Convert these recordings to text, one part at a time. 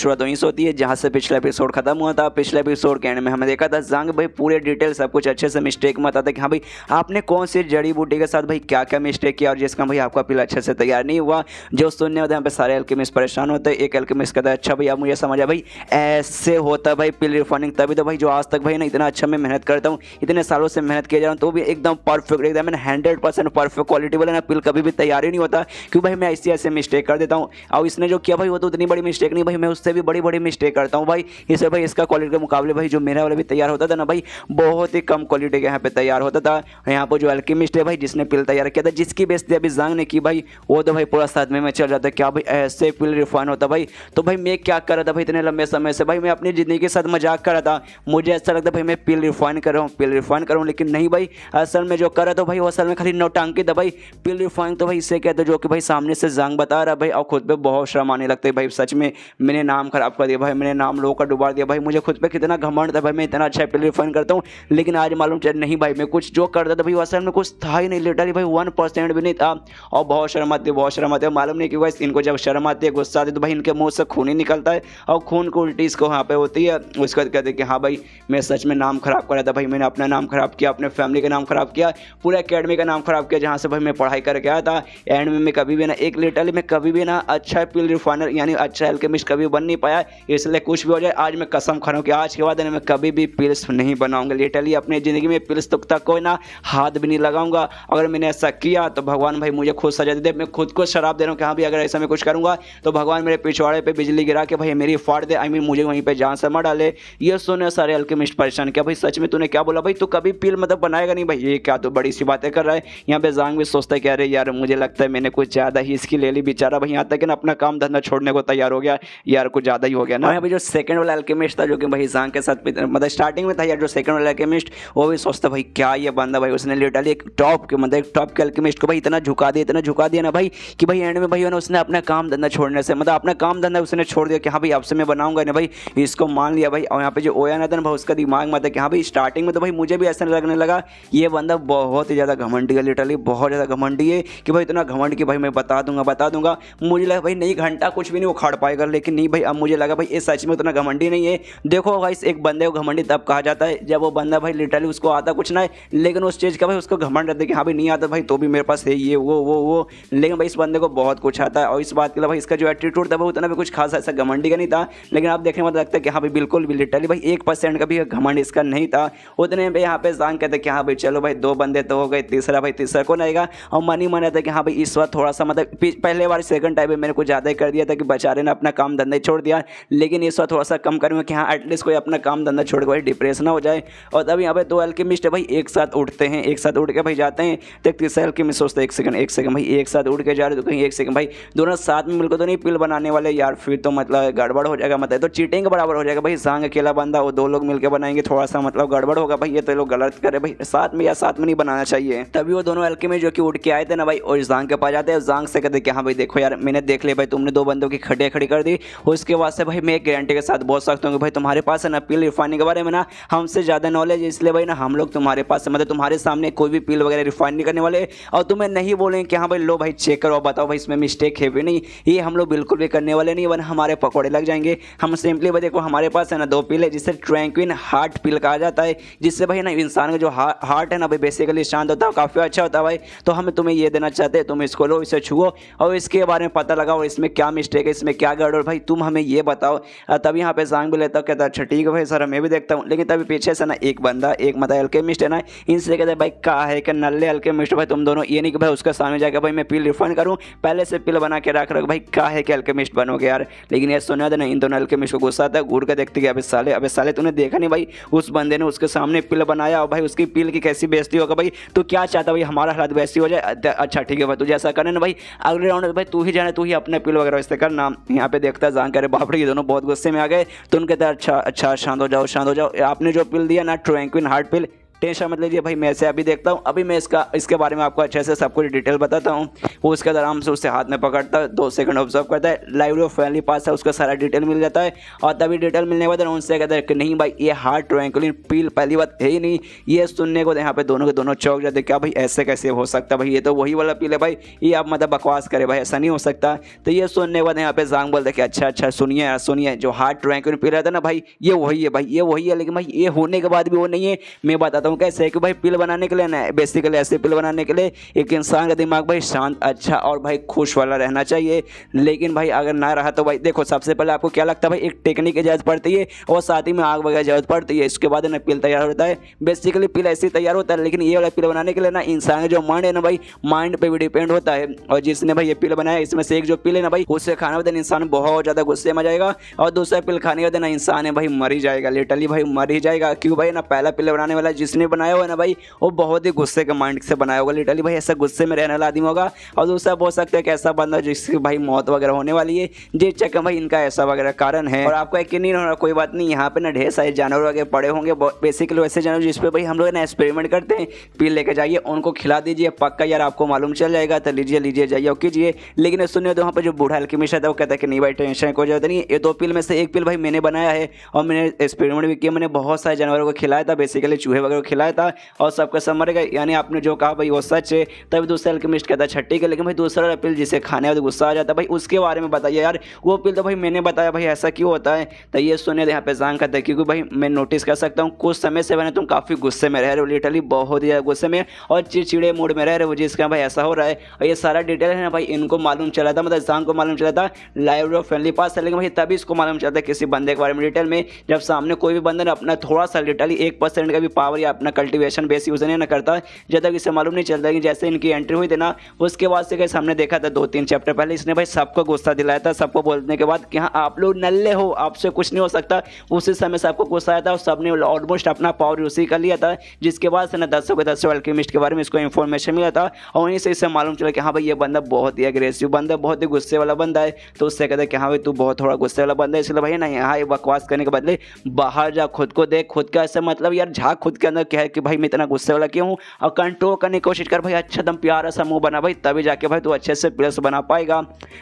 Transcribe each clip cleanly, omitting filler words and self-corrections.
शुरुआत वहीं से होती है जहाँ से पिछला एपिसोड खत्म हुआ था। पिछले एपिसोड के एंड में हमें देखा था जांग भाई पूरे डिटेल सब कुछ अच्छे से मिस्टेक में बताता कि हाँ भाई आपने कौन सी जड़ी बूटी के साथ भाई क्या क्या मिस्टेक किया और जिसका भाई आपका पिल अच्छे से तैयार नहीं हुआ। जो सुनने होता है यहाँ पे सारे एल्केमिस्ट परेशान होते हैं। एक एल्केमिस्ट कहता है अच्छा भाई अब मुझे समझ आया भाई ऐसे होता है भाई पिल रिफाइनिंग, तभी तो भाई जो आज तक भाई ना इतना अच्छा मैं मेहनत करता हूँ, इतने सालों से मेहनत किया जा रहा हूँ तो भी एकदम परफेक्ट एकदम 100% परफेक्ट क्वालिटी वाला ना पिल कभी भी तैयार ही नहीं होता, क्यों भाई मैं ऐसे मिस्टेक कर देता हूँ। और इसने जो किया भाई वो तो उतनी बड़ी मिस्टेक नहीं भाई, मैं उससे भी बड़ी बड़ी मिस्टेक करता हूँ भाई। इसे भाई इसका क्वालिटी के मुकाबले भाई जो मेरा वाला भी तैयार होता था ना भाई बहुत ही कम क्वालिटी के यहाँ पे तैयार होता था। यहाँ पर जो अल्केमिस्ट है भाई जिसने पिल तैयार किया था, जिसकी बेइज्जती अभी जांग ने की भाई, वो तो भाई पूरा सदमे में चल जाता है क्या भाई ऐसे पिल रिफाइन होता भाई। तो भाई मैं क्या कर रहा था भाई इतने लंबे समय से, भाई मैं अपनी ज़िंदगी के साथ मजाक कर रहा था। मुझे ऐसा लगता भाई मैं पिल रिफाइन कर रहा हूँ, पिल रिफाइन कर रहा हूँ, लेकिन नहीं भाई असल में जो कर रहा था भाई वो असल में खाली नौटंकी था भाई। पिल रिफाइन तो भाई इससे कहते जो कि भाई सामने से जांग बता रहा भाई और खुद पे बहुत शर्म आने लगता है भाई। सच में मैंने नाम खराब कर दिया भाई, मैंने नाम लोगों का डुबा दिया भाई, मुझे खुद पे कितना घमंड था भाई मैं इतना अच्छा पिल रिफाइन करता हूँ। लेकिन आज मालूम चल नहीं भाई मैं कुछ जो करता था भाई वो असल में कुछ था ही नहीं, लिटरली भाई 1% भी नहीं था। और बहुत शर्म आती है, बहुत शर्म आती है। मालूम नहीं क्यों भाई इनको जब शर्म आती है गुस्सा आती है तो भाई इनके मुंह से खून ही निकलता है और खून को उल्टी इसको वहाँ पे होती है। उसके बाद कहते हैं कि हाँ भाई मैं सच में नाम खराब कर रहा था भाई, मैंने अपना नाम खराब किया, अपने फैमिली का नाम खराब किया, पूरे एकेडमी का नाम खराब किया जहाँ से भाई मैं पढ़ाई करके आया था। एंड में मैं कभी भी ना एक लिटरली मैं कभी भी ना अच्छा पिल रिफाइनर यानी अच्छा एल्केमिस्ट कभी बन नहीं पाया। इसलिए कुछ भी हो जाए आज मैं कसम खा रहा हूँ कि आज के बाद मैं कभी भी पिल्स नहीं बनाऊंगा। लिटरली अपनी ज़िंदगी में पिल्स तक कोई ना हाथ भी नहीं लगाऊंगा। अगर मैंने ऐसा किया तो भगवान भाई मुझे खुद सजा दे दे। मैं खुद को शराब दे रहा हूँ कि हाँ भाई अगर ऐसा मैं कुछ करूँगा तो भगवान मेरे पिछवाड़े पे बिजली गिरा के भाई मेरी फाड़ दे, मुझे वहीं पे जान से मार डाले। ये सुने सारे अल्केमिस्ट परेशान क्या भाई सच में तूने क्या बोला भाई, तू कभी पिल मतलब बनाएगा नहीं भाई, ये क्या तो बड़ी सी बातें कर रहा है। यहाँ पे जांग भी सोचता है कि अरे यार मुझे लगता है मैंने कुछ ज़्यादा ही इसकी ले ली। बेचारा भाई यहाँ तक ना अपना काम धंधा छोड़ने को तैयार हो गया यार, कुछ ज़्यादा ही हो गया ना। यहाँ पे जो सेकंड वाला अल्केमिस्ट था जो कि भाई जांग के साथ मतलब स्टार्टिंग में था यार, जो सेकंड वाला अल्केमिस्ट वो भी सोचता भाई क्या ये बंदा भाई, उसने लिटरली एक टॉप के मतलब एक टॉप के अल्केमिस्ट को भाई इतना झुका दिया ना भाई कि भाई एंड में भाई ना उसने अपना काम धंधा छोड़ने से मतलब अपना काम धंधा उसने छोड़ दिया कि हाँ भाई अब से मैं बनाऊंगा ना भाई, इसको मान लिया भाई। और यहाँ पे जो ओया ना था भाई उसका दिमाग में था कि हाँ भाई स्टार्टिंग में तो भाई मुझे भी ऐसा लगने लगा ये बंदा बहुत ही ज़्यादा घमंडी है, लिटरली बहुत ज़्यादा घमंडी है कि भाई इतना घमंड कि भाई मैं बता दूंगा। मुझे लगा भाई नहीं घंटा कुछ भी नहीं उखाड़ पाएगा, लेकिन नहीं भाई अब मुझे लगा भाई ये सच में उतना घमंडी नहीं है। देखो भाई एक बंदे को घमंडी तब कहा जाता है जब वो बंदा भाई लिटरली उसको आता कुछ ना है लेकिन उस चीज़ का भाई उसको घमंड रहता है कि हाँ भाई नहीं आता भाई तो भी मेरे पास है ये वो। लेकिन भाई इस बंदे को बहुत कुछ आता है और इस बात के लिए भाई इसका जो एटीट्यूड था वो उतना भी कुछ खास ऐसा घमंडी का नहीं था। लेकिन आप देखने में लगता है कि हाँ भाई बिल्कुल भी लिटरली भाई 1% का भी घमंड इसका नहीं था। उतने में यहाँ पे जांग कहते कि हाँ भाई चलो भाई 2 बंदे तो हो गए, तीसरा कौन आएगा। और मन ही मन था कि हाँ भाई इस बार थोड़ा सा मतलब पहले बार सेकंड टाइम में मैंने कुछ ज़्यादा ही कर दिया था कि बेचारे ने अपना काम धंधा छोड़ दिया, लेकिन इस बार थोड़ा सा कम करूँगा कि हाँ एटलीस्ट कोई अपना काम धंधा छोड़ के भाई डिप्रेशन ना हो जाए। और तब यहाँ पे 2 अल्केमिस्ट भाई एक साथ उठते हैं, एक साथ उठ के भाई जाते हैं तो एक तीसरा अल्केमिस्ट सोचते एक सेकंड भाई एक साथ उठ के जा रहे तो कहीं एक सेकंड भाई दोनों साथ में मिलकर तो नहीं पिल बनाने वाले यार, फिर तो मतलब गड़बड़ हो जाएगा, मतलब तो चीटिंग के बराबर हो जाएगा भाई। जांग अकेला बंदा वो 2 लोग मिलकर बनाएंगे थोड़ा सा मतलब गड़बड़ होगा भाई, ये तो लोग गलत करे भाई, साथ में नहीं बनाना चाहिए। तभी वो दोनों अल्केमिस्ट जो कि उठ के आए थे ना भाई और जांग के पास जाते हैं। जांग से कहते कि हाँ भाई देखो यार मैंने देख लिया भाई तुमने 2 बंदों की खड़ी कर दी, उसके बाद से भाई मैं एक गारंटी के साथ बोल सकता हूँ कि भाई तुम्हारे पास है ना पिल रिफाइनिंग के बारे में ना हमसे ज़्यादा नॉलेज है, इसलिए भाई ना हम लोग तुम्हारे पास मतलब तुम्हारे सामने कोई भी पिल वगैरह रिफाइन नहीं करने वाले और तुम्हें नहीं बोलेंगे कि हाँ भाई लो भाई चेक करो बताओ भाई इसमें मिस्टेक है भी नहीं, ये हम लोग बिल्कुल भी करने वाले नहीं वरना हमारे पकौड़े लग जाएंगे। हम सिंपली भाई देखो हमारे पास है ना 2 पिल है जिससे ट्रैंक्विन हार्ट पिल कहा जाता है, जिससे भाई ना इंसान का जो हार्ट है ना भाई बेसिकली शांत होता है, काफ़ी अच्छा होता है भाई। तो हम तुम्हें ये देना चाहते हैं, तुम इसको लो, इसे छुओ और इसके बारे में पता लगाओ इसमें क्या मिस्टेक है, इसमें क्या गड़बड़ भाई तुम हमें ये बताओ। तभी यहाँ पे जांग भी लेता कहता अच्छा ठीक है भाई सर मैं भी देखता हूँ। लेकिन तभी पीछे से ना एक बंदा एक मतलब अल्केमिस्ट है ना इनसे कहते भाई कहा है कि नल्ले अल्केमिस्ट भाई तुम दोनों ये नहीं कि भाई उसका सामने जाकर भाई मैं पिल रिफाइन करूँ, पहले से पिल बना के रख भाई कहा है कि अल्केमिस्ट बनोगे यार। लेकिन ये सुना था ना इन दोनों अल्केमिस्ट को गुस्सा था, घूर के देखते कि अबे साले तूने देखा नहीं भाई उस बंदे ने उसके सामने पिल बनाया और भाई उसकी पिल की कैसी बेइज्जती होगा भाई, तो क्या चाहता भाई हमारा हालत वैसी हो जाए। अच्छा ठीक है भाई तुझे ऐसा करना ना भाई अगले राउंड में भाई तू ही जाने तू ही अपने पिल वगैरह इस्तेमाल करना। यहाँ पे देखता है जांग करे बाप रे ये दोनों बहुत गुस्से में आ गए तो उनके अच्छा शांत हो जाओ, आपने जो पिल दिया ना ट्रैंक्विन हार्ट पिल टेंशन मत लीजिए भाई, मैं इसे अभी देखता हूँ, अभी मैं इसके बारे में आपको अच्छे से सब कुछ डिटेल बताता हूँ। वो उसके आराम से उससे हाथ में पकड़ता है, 2 सेकंड ऑब्जर्व करता है, लाइव फैमिली पास है, उसका सारा डिटेल मिल जाता है। और तभी डिटेल मिलने के बाद उनसे कहता है कि नहीं भाई ये हार्ट ट्रैंक्विलिन पिल पहली बात है ही नहीं। ये सुनने को यहाँ पे दोनों के दोनों चौंक जाते, क्या भाई ऐसे कैसे हो सकता भाई, ये तो वही वाला पिल है भाई, ये आप मतलब बकवास करे भाई, ऐसा नहीं हो सकता। तो ये सुनने के बाद यहाँ पे जांग बोलते कि अच्छा सुनिए यार सुनिए, जो हार्ट ट्रैंक्विलिन पिल रहता है ना भाई, ये वही है भाई, ये वही है, लेकिन भाई ये होने के बाद भी वो नहीं है। मैं बताता हूँ कैसे है कि भाई पिल बनाने के लिए ना, बेसिकली ऐसे पिल बनाने के लिए एक इंसान का दिमाग भाई शांत, अच्छा और भाई खुश वाला रहना चाहिए। लेकिन भाई अगर ना रहा तो भाई देखो, सबसे पहले आपको क्या लगता है भाई, एक टेक्निक की जरूरत पड़ती है और साथ ही में आग वगैरह जरूरत पड़ती है, इसके बाद ना पिल तैयार होता है। बेसिकली पिल ऐसे तैयार होता है, लेकिन ये वाला पिल बनाने के लिए ना इंसान का जो माइंड है ना भाई, माइंड पे भी डिपेंड होता है। और जिसने भाई ये पिल बनाया, इसमें से एक जो पिल है ना भाई, उससे खाने के दिन इंसान बहुत ज़्यादा गुस्से में जाएगा, और दूसरा पिल खाने के दिन इंसान है भाई मर ही जाएगा, लिटरली भाई मर ही जाएगा। क्यों भाई ना, पहला पिल बनाने वाला जिसने बनाया हुआ है ना भाई, वो बहुत ही गुस्से के माइंड से बनाया होगा, लिटरली भाई ऐसा गुस्से में रहने वाला आदमी होगा। और दूसरा बोल सकते हैं कि ऐसा बंदा जिसकी भाई मौत वगैरह होने वाली है, जिस चक्कर भाई इनका ऐसा वगैरह कारण है। और आपको यकीन नहीं होना, कोई बात नहीं, यहाँ पे ना ढेर सारे जानवर वगैरह पड़े होंगे, बेसिकली वैसे जानवर जिस पे भाई हम लोग ना एक्सपेरिमेंट करते हैं, पिल लेके जाइए उनको खिला दीजिए, पक्का यार आपको मालूम चल जाएगा, तो लीजिए जाइए और कीजिए। लेकिन सुनिए तो वहाँ पर जो बूढ़ा अल्केमिस्ट था वो कहता है कि नहीं भाई टेंशन कोई जरूरत नहीं, ये 2 पिल में से एक पिल भाई मैंने बनाया है और मैंने एक्सपेरिमेंट भी किया, मैंने बहुत सारे जानवरों को खिलाया था, बेसिकली चूहे वगैरह को खिलाया था और सबका सब मर गए। यानी आपने जो कहा भाई वो सच है। तब दूसरा अल्केमिस्ट कहता है छट्टी के, लेकिन भाई दूसरा पिल जिसे खाने वाले गुस्सा आ जाता है भाई, उसके बारे में बताइए यार, वो पिल तो भाई मैंने बताया भाई, ऐसा क्यों होता है। तो ये सुनिए यहाँ पे जांग कहता है क्योंकि भाई मैं नोटिस कर सकता हूँ कुछ समय से मैंने तुम काफ़ी गुस्से में रह रहे हो, लिटरली बहुत ही ज़्यादा गुस्से में और चिड़चिड़े मूड में रह रहे हो, जिसका भाई ऐसा हो रहा है। और ये सारा डिटेल है ना भाई इनको मालूम चला था, मतलब जांग को मालूम चला था लाइव फैमिली पास है, लेकिन भाई तभी इसको मालूम चलता है किसी बंदे के बारे में डिटेल में, जब सामने कोई भी बंदा ना अपना थोड़ा सा लिटरली 1% का भी पावर या अपना कल्टीवेशन बेस यूज नहीं करता, जब तक इसे मालूम नहीं चलता। कि जैसे इनकी एंट्री हुई थी ना, उसके बाद से कैसे हमने देखा था 2-3 चैप्टर पहले, इसने भाई सबको गुस्सा दिलाया था, सबको बोलने के बाद कि हाँ आप लोग नल्ले हो, आपसे कुछ नहीं हो सकता, उसी समय सबको गुस्सा आया था और सबने ऑलमोस्ट अपना पावर यूज कर लिया था। जिसके बाद से ना 10 अल्केमिस्ट के बारे में इसको इन्फॉर्मेशन मिला था और वहीं से इसे मालूम चला कि हाँ भाई ये बंदा बहुत ही एग्रेसिव बंदा, बहुत ही गुस्से वाला बंदा है। तो उससे कहता है कि हाँ भाई तू बहुत थोड़ा गुस्से वाला बंदा है, इसलिए भाई ना यहाँ ये बकवास करने के बदले बाहर जा, खुद को देख, खुद का ऐसा मतलब यार झाँक खुद के अंदर क्या है कि भाई मैं इतना गुस्से वाला क्यों हूँ, और कंट्रोल करने की कोशिश कर भाई, अच्छा दम प्यारा सा मुंह बना भाई, तभी जाके भाई तू अच्छे से प्लेस बना पाएगा।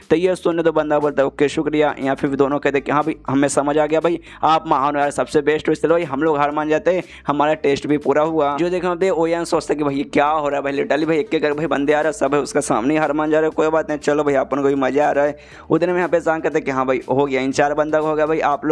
तो ये सुनने तो बंदा बोलता है ओके शुक्रिया, या फिर दोनों कहते कि हाँ भाई हमें समझ आ गया भाई, आप महान यार सबसे बेस्ट हो, इसलिए भाई हम लोग हार मान जाते हैं, हमारा टेस्ट भी पूरा हुआ। जो देखो भाई ओयान सोचता कि भाई क्या हो रहा है भाई, लिटरली भाई एक भाई बंदे आ रहा है, सब है उसका सामने हार मान जा रहे, कोई बात नहीं चलो भाई अपन को भी मजा आ रहा है। उधर में यहाँ पे जान कहते कि हाँ भाई हो गया, इन 4 बंदा हो गया भाई, आप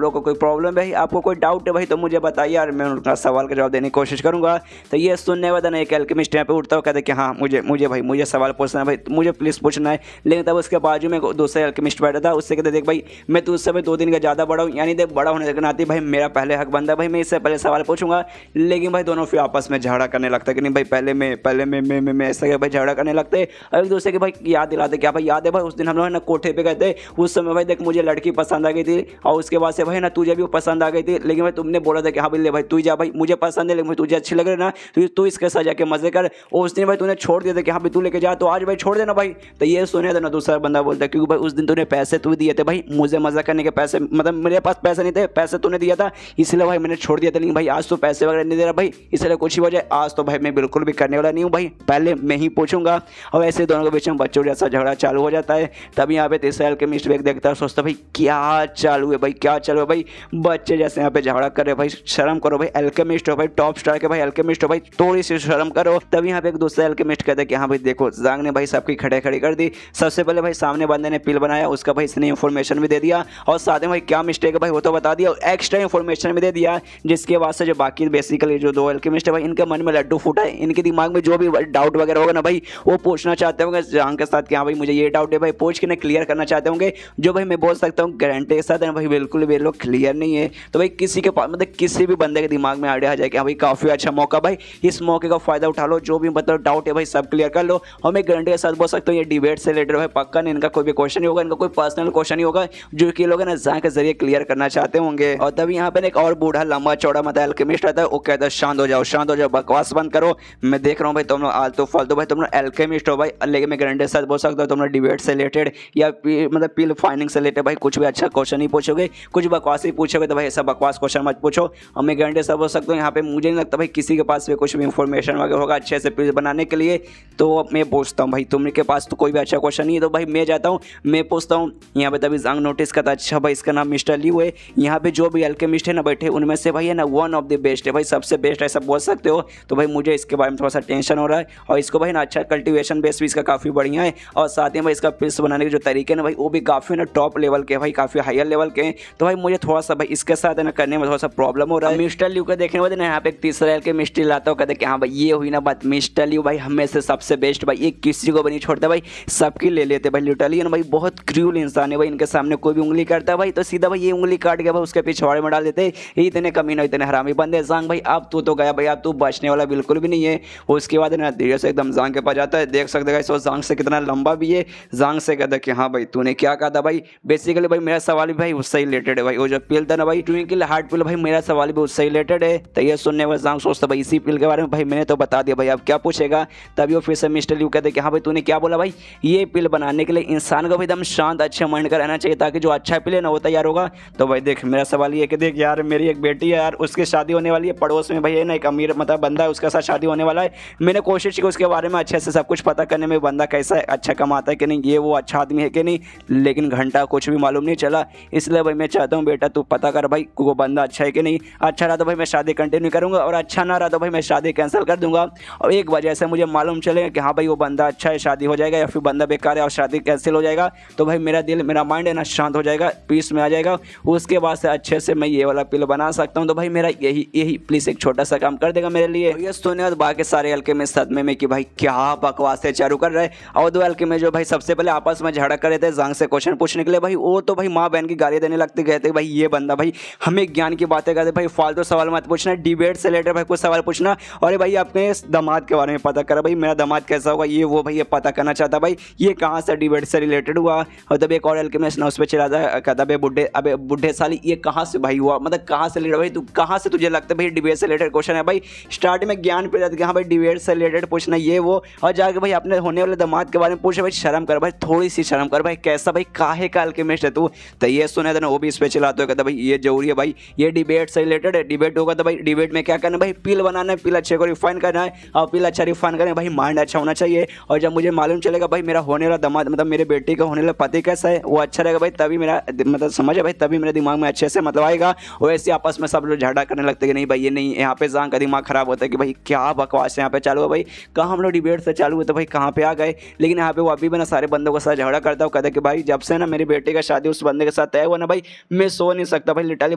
लोग को कोई प्रॉब्लम है, आपको कोई डाउट है भाई तो मुझे बताइए यार, मैं उनका सवाल का जवाब देने की कोशिश करूंगा। तो ये सुनने के बाद ना एक अल्केमिस्ट यहाँ पे उठता है, कहते कि हाँ मुझे सवाल पूछना है भाई, मुझे प्लीज़ पूछना है। लेकिन तब उसके बाजू में दूसरा अल्केमिस्ट बैठा था, उससे कहते देख भाई मैं तुझसे भाई 2 दिन का ज़्यादा बड़ा हूँ, यानी देख बड़ा होने के नाते भाई मेरा पहले हक बनता है भाई, मैं इससे पहले सवाल पूछूंगा। लेकिन भाई दोनों फिर आपस में झगड़ा करने लगता है कि नहीं भाई पहले मैं ऐसा क्या भाई, झगड़ा करने लगते हैं। और एक दूसरे के भाई याद दिलाते क्या भाई, याद है भाई उस दिन हम लोग ना कोठे पे गए थे, उस समय भाई देख मुझे लड़की पसंद आ गई थी, और उसके बाद से भाई ना तुझे भी वो पसंद आ गई थी, लेकिन भाई तुमने बोला था कि हाँ भाई ले भाई तू जा भाई, मुझे पसंद है लेकिन भाई तुझे अच्छी लग रही है ना, तो तू इसके साथ जाके मजे कर। और उस दिन भाई तूने छोड़ दिया था कि हाँ भाई तू लेके जा, तो आज भाई छोड़ देना भाई। तो ये सुने था ना दूसरा बंदा बोलता है क्योंकि भाई उस दिन तूने पैसे तू दिए थे भाई, मुझे मजा करने के पैसे, मतलब मेरे पास पैसे नहीं थे, पैसे तूने दिया था इसलिए भाई मैंने छोड़ दिया था। लेकिन भाई आज तो पैसे वगैरह नहीं दे रहा भाई, इसलिए कुछ ही वजह, आज तो भाई मैं बिल्कुल भी करने वाला नहीं हूँ भाई, पहले मैं ही पूछूंगा। और ऐसे दोनों के बीच में बच्चों जैसा झगड़ा चालू हो जाता है। तभी यहाँ पे तीसरा अल्केमिस्ट देखता है, सोचता भाई क्या चालू है भाई, क्या चालू है भाई, बच्चे जैसे यहाँ पे झगड़ा कर रहे भाई, शर्म करो भाई, अल्केमिस्ट हो भाई, टॉप स्टार के भाई अल्केमिस्ट हो भाई, थोड़ी सी शर्म करो। तभी यहाँ पे एक दूसरा अल्केमिस्ट कहता है कि हाँ भाई देखो जांग ने भाई सबकी खड़े कर दी, सबसे पहले भाई सामने बंदे ने पिल बनाया, उसका भाई इसने इन्फॉर्मेशन भी दे दिया, और साथ में भाई क्या मिस्टेक है भाई वो तो बता दिया, और एक्स्ट्रा इन्फॉर्मेशन भी दे दिया, जिसके बाद से जो बाकी बेसिकली जो 2 अल्केमिस्ट है भाई इनके मन में लड्डू फूटा है, इनके दिमाग में जो भी डाउट वगैरह होगा ना भाई वो पूछना चाहते होंगे जांग के साथ कि हाँ भाई मुझे ये डाउट है भाई, पूछ के ना क्लियर करना चाहते होंगे, जो भाई मैं बोल सकता हूँ गारंटी के साथ है भाई बिल्कुल भी लोग क्लियर नहीं है। तो भाई किसी के पास मतलब किसी भी बंदे के दिमाग में आइडिया आ जाए कि हाँ भाई काफ़ी अच्छा मौका भाई, इस मौके का फायदा उठा लो, जो भी मतलब डाउट है भाई सब क्लियर कर लो। और मैं गारंटी के साथ बोल सकता हूँ ये डिबेट से रिलेटेड भाई पक्का नहीं, इनका कोई भी क्वेश्चन नहीं होगा, इनका कोई पर्सनल क्वेश्चन नहीं होगा, जो कि लोग ना जांग के जरिए क्लियर करना चाहते होंगे। और तभी यहाँ पे एक और बूढ़ा लंबा चौड़ा मतलब अल्केमिस्ट रहता है, वो कहता है शांत हो जाओ, बकवास बंद करो, मैं देख रहा हूँ भाई तुम लोग आलतू फालतू भाई, तुम लोग अल्केमिस्ट हो भाई, लेकिन मैं गारंटी के साथ बोल सकता हूँ तुम लोग डिबेट से रिलेटेड या मतलब पिल फाइंडिंग से रिलेटेड भाई कुछ भी अच्छा क्वेश्चन नहीं पूछोगे, कुछ बकवास ही पूछोगे, तो भाई ऐसा बकवास क्वेश्चन मत पूछो। और मैं गारंटी से बोल सकता हूँ यहाँ पे मुझे नहीं लगता भाई किसी के पास भी कुछ भी इंफॉर्मेशन वगैरह होगा अच्छे से पिल्स बनाने के लिए। तो मैं पूछता हूँ भाई तुम्हारे पास तो कोई भी अच्छा क्वेश्चन नहीं है, तो भाई मैं जाता हूँ, मैं पूछता हूँ। यहाँ पे तभी जांग नोटिस करता, अच्छा भाई इसका नाम मिस्टर ल्यू है, यहाँ पे जो भी अल्केमिस्ट है ना बैठे उनमें से भाई है ना वन ऑफ द बेस्ट है भाई, सबसे बेस्ट ऐसा बोल सकते हो। तो भाई मुझे इसके बारे में थोड़ा सा टेंशन हो रहा है, और इसको भाई ना अच्छा कल्टीवेशन बेस भी इसका काफ़ी बढ़िया है, और साथ ही भाई इसका पिल्स बनाने के जो तरीके ना भाई वो भी काफ़ी ना टॉप लेवल के भाई, काफ़ी हायर लेवल के हैं। तो भाई मुझे थोड़ा सा भाई इसके साथ है ना करने में थोड़ा सा प्रॉब्लम हो रहा है। मिस्टर ल्यू को देखने वाले ना यहाँ पे एक तीसरा केमिस्ट्री लाता हूँ, कहते कि हाँ भाई ये हुई ना बात, मिस्टर ल्यू भाई हमें से सबसे बेस्ट भाई, ये किसी को भी नहीं छोड़ता भाई, सबकी ले लेते भाई। लिटरली ना भाई बहुत क्रूल इंसान है भाई, इनके सामने कोई भी उंगली करता है भाई तो सीधा भाई ये उंगली काट के भाई उसके पिछवाड़े में डाल देते। इतने कमीने इतने हरामी बंदे। जांग भाई अब तू तो गया भाई, अब तू बचने वाला बिल्कुल भी नहीं है। उसके बाद ना धीरे से एकदम जांग के पास जाता है, देख सकते हैं जांग से कितना लंबा भी है। जांग से कहता है कि हाँ भाई तूने क्या कहा था भाई, बेसिकली भाई मेरा सवाल भी भाई उससे रिलेटेड है भाई, वो जो पिल था ना भाई ट्विंकल हार्ट पिल भाई, मेरा सवाल भी उससे रिलेटेड है। तो ये सुनने में जांग सोचता भाई इसी पिल के बारे में, भाई मैंने तो बता दिया भाई अब क्या पूछेगा। तभी वो फिर से मिस्टर ल्यू कहते कि हाँ भाई तूने क्या बोला भाई, ये पिल बनाने के लिए इंसान को भी एकदम शांत अच्छे माइंड का रहना चाहिए, ताकि जो अच्छा पिल है ना वो तैयार होगा। तो भाई देख मेरा सवाल ये कि देख यार मेरी एक बेटी है यार, उसकी शादी होने वाली है पड़ोस में भाई, है ना एक अमीर मतलब बंदा है, उसके साथ शादी होने वाला है। मैंने कोशिश की उसके बारे में अच्छे से सब कुछ पता करने में, बंदा कैसा है, अच्छा कमाता है कि नहीं, ये वो अच्छा आदमी है कि नहीं, लेकिन घंटा कुछ भी मालूम नहीं चला। इसलिए भाई मैं चाहता हूँ बेटा तू पता कर भाई वो बंदा अच्छा है कि नहीं, अच्छा रहा तो भाई मैं शादी कंटिन्यू करूँगा, और अच्छा ना रहा तो भाई मैं शादी कैंसिल कर दूंगा। और एक वजह से मुझे मालूम चलेगा कि हाँ भाई वो बंदा अच्छा है शादी हो जाएगा, या फिर बंदा बेकार है और शादी कैंसिल हो जाएगा, तो भाई मेरा दिल मेरा माइंड है ना शांत हो जाएगा, पीस में आ जाएगा। उसके बाद से अच्छे से मैं ये वाला पिल बना सकता हूँ। तो भाई मेरा यही प्लीज़ एक छोटा सा काम कर देगा मेरे लिए। ये सुने और बाकी सारे हल्के में सदमे में कि भाई क्या बकवास है चालू कर रहे हैं। और दो हल्के में जो भाई सबसे पहले आपस में झगड़ा कर रहे थे जांग से क्वेश्चन पूछने के लिए, भाई वो तो भाई माँ बहन की गाली देने लगते, कहते भाई ये बंदा भाई हमें ज्ञान की बातें करते, भाई फालतू सवाल मत पूछना, डिबेट से रिलेटेड भाई कुछ सवाल पूछना। और भाई अपने दामाद के बारे में पता करा, भाई मेरा दामाद कैसा होगा ये वो भाई ये पता करना चाहता, भाई ये कहाँ से डिबेट से रिलेटेड हुआ। और तब एक और हल्के में उस पर चला था, कहता भाई बुढ़े अबे बुढ़े साली ये कहाँ से भाई हुआ, मतलब कहाँ से रिलेटेड भाई, तू कहाँ से तुझे लगता है भाई डिबेट से रिलेटेड क्वेश्चन है। भाई स्टार्ट में ज्ञान पे रहता है हाँ भाई डिबेट से रिलेटेड पूछना ये वो, और जाके भाई अपने होने वाले दामाद के बारे में पूछे, भाई शर्म कर भाई, थोड़ी सी शर्म कर भाई, कैसा भाई काहे का अल्केमिस्ट है तू। तो ये सुना था ना वो भी इस पे चलाते हो, कहता भाई ये जरूरी है भाई, ये डिबेट से रिलेटेड है, डिबेट होगा तो भाई डिबेट में क्या करना है भाई, पिल बनाना है, पिल अच्छे को रिफाइन करना है, और पिल अच्छा रिफाइन करना है भाई, माइंड अच्छा होना चाहिए। और जब मुझे मालूम चलेगा भाई मेरा होने वाला दामाद मतलब मेरे बेटे का होने वाला पति कैसा है, वो अच्छा रहेगा भाई, तभी मेरा मतलब समझ है भाई, तभी मेरे दिमाग में अच्छे से मतलब आएगा। वैसे आपस में सब लोग झगड़ा करने लगते कि नहीं भाई ये नहीं, यहाँ पे जांग का दिमाग खराब होता है कि भाई क्या बकवास यहाँ पे चालू है भाई, कहाँ हम लोग डिबेट से चालू है तो भाई कहाँ पे आ गए। लेकिन यहाँ पे वो अभी भी ना सारे बंदों के साथ झगड़ा करता हूँ, कहता कि भाई जब से ना मेरी बेटी का शादी उस बंदे के साथ तय हुआ ना भाई, मैं सो नहीं सकता भाई, लिटरली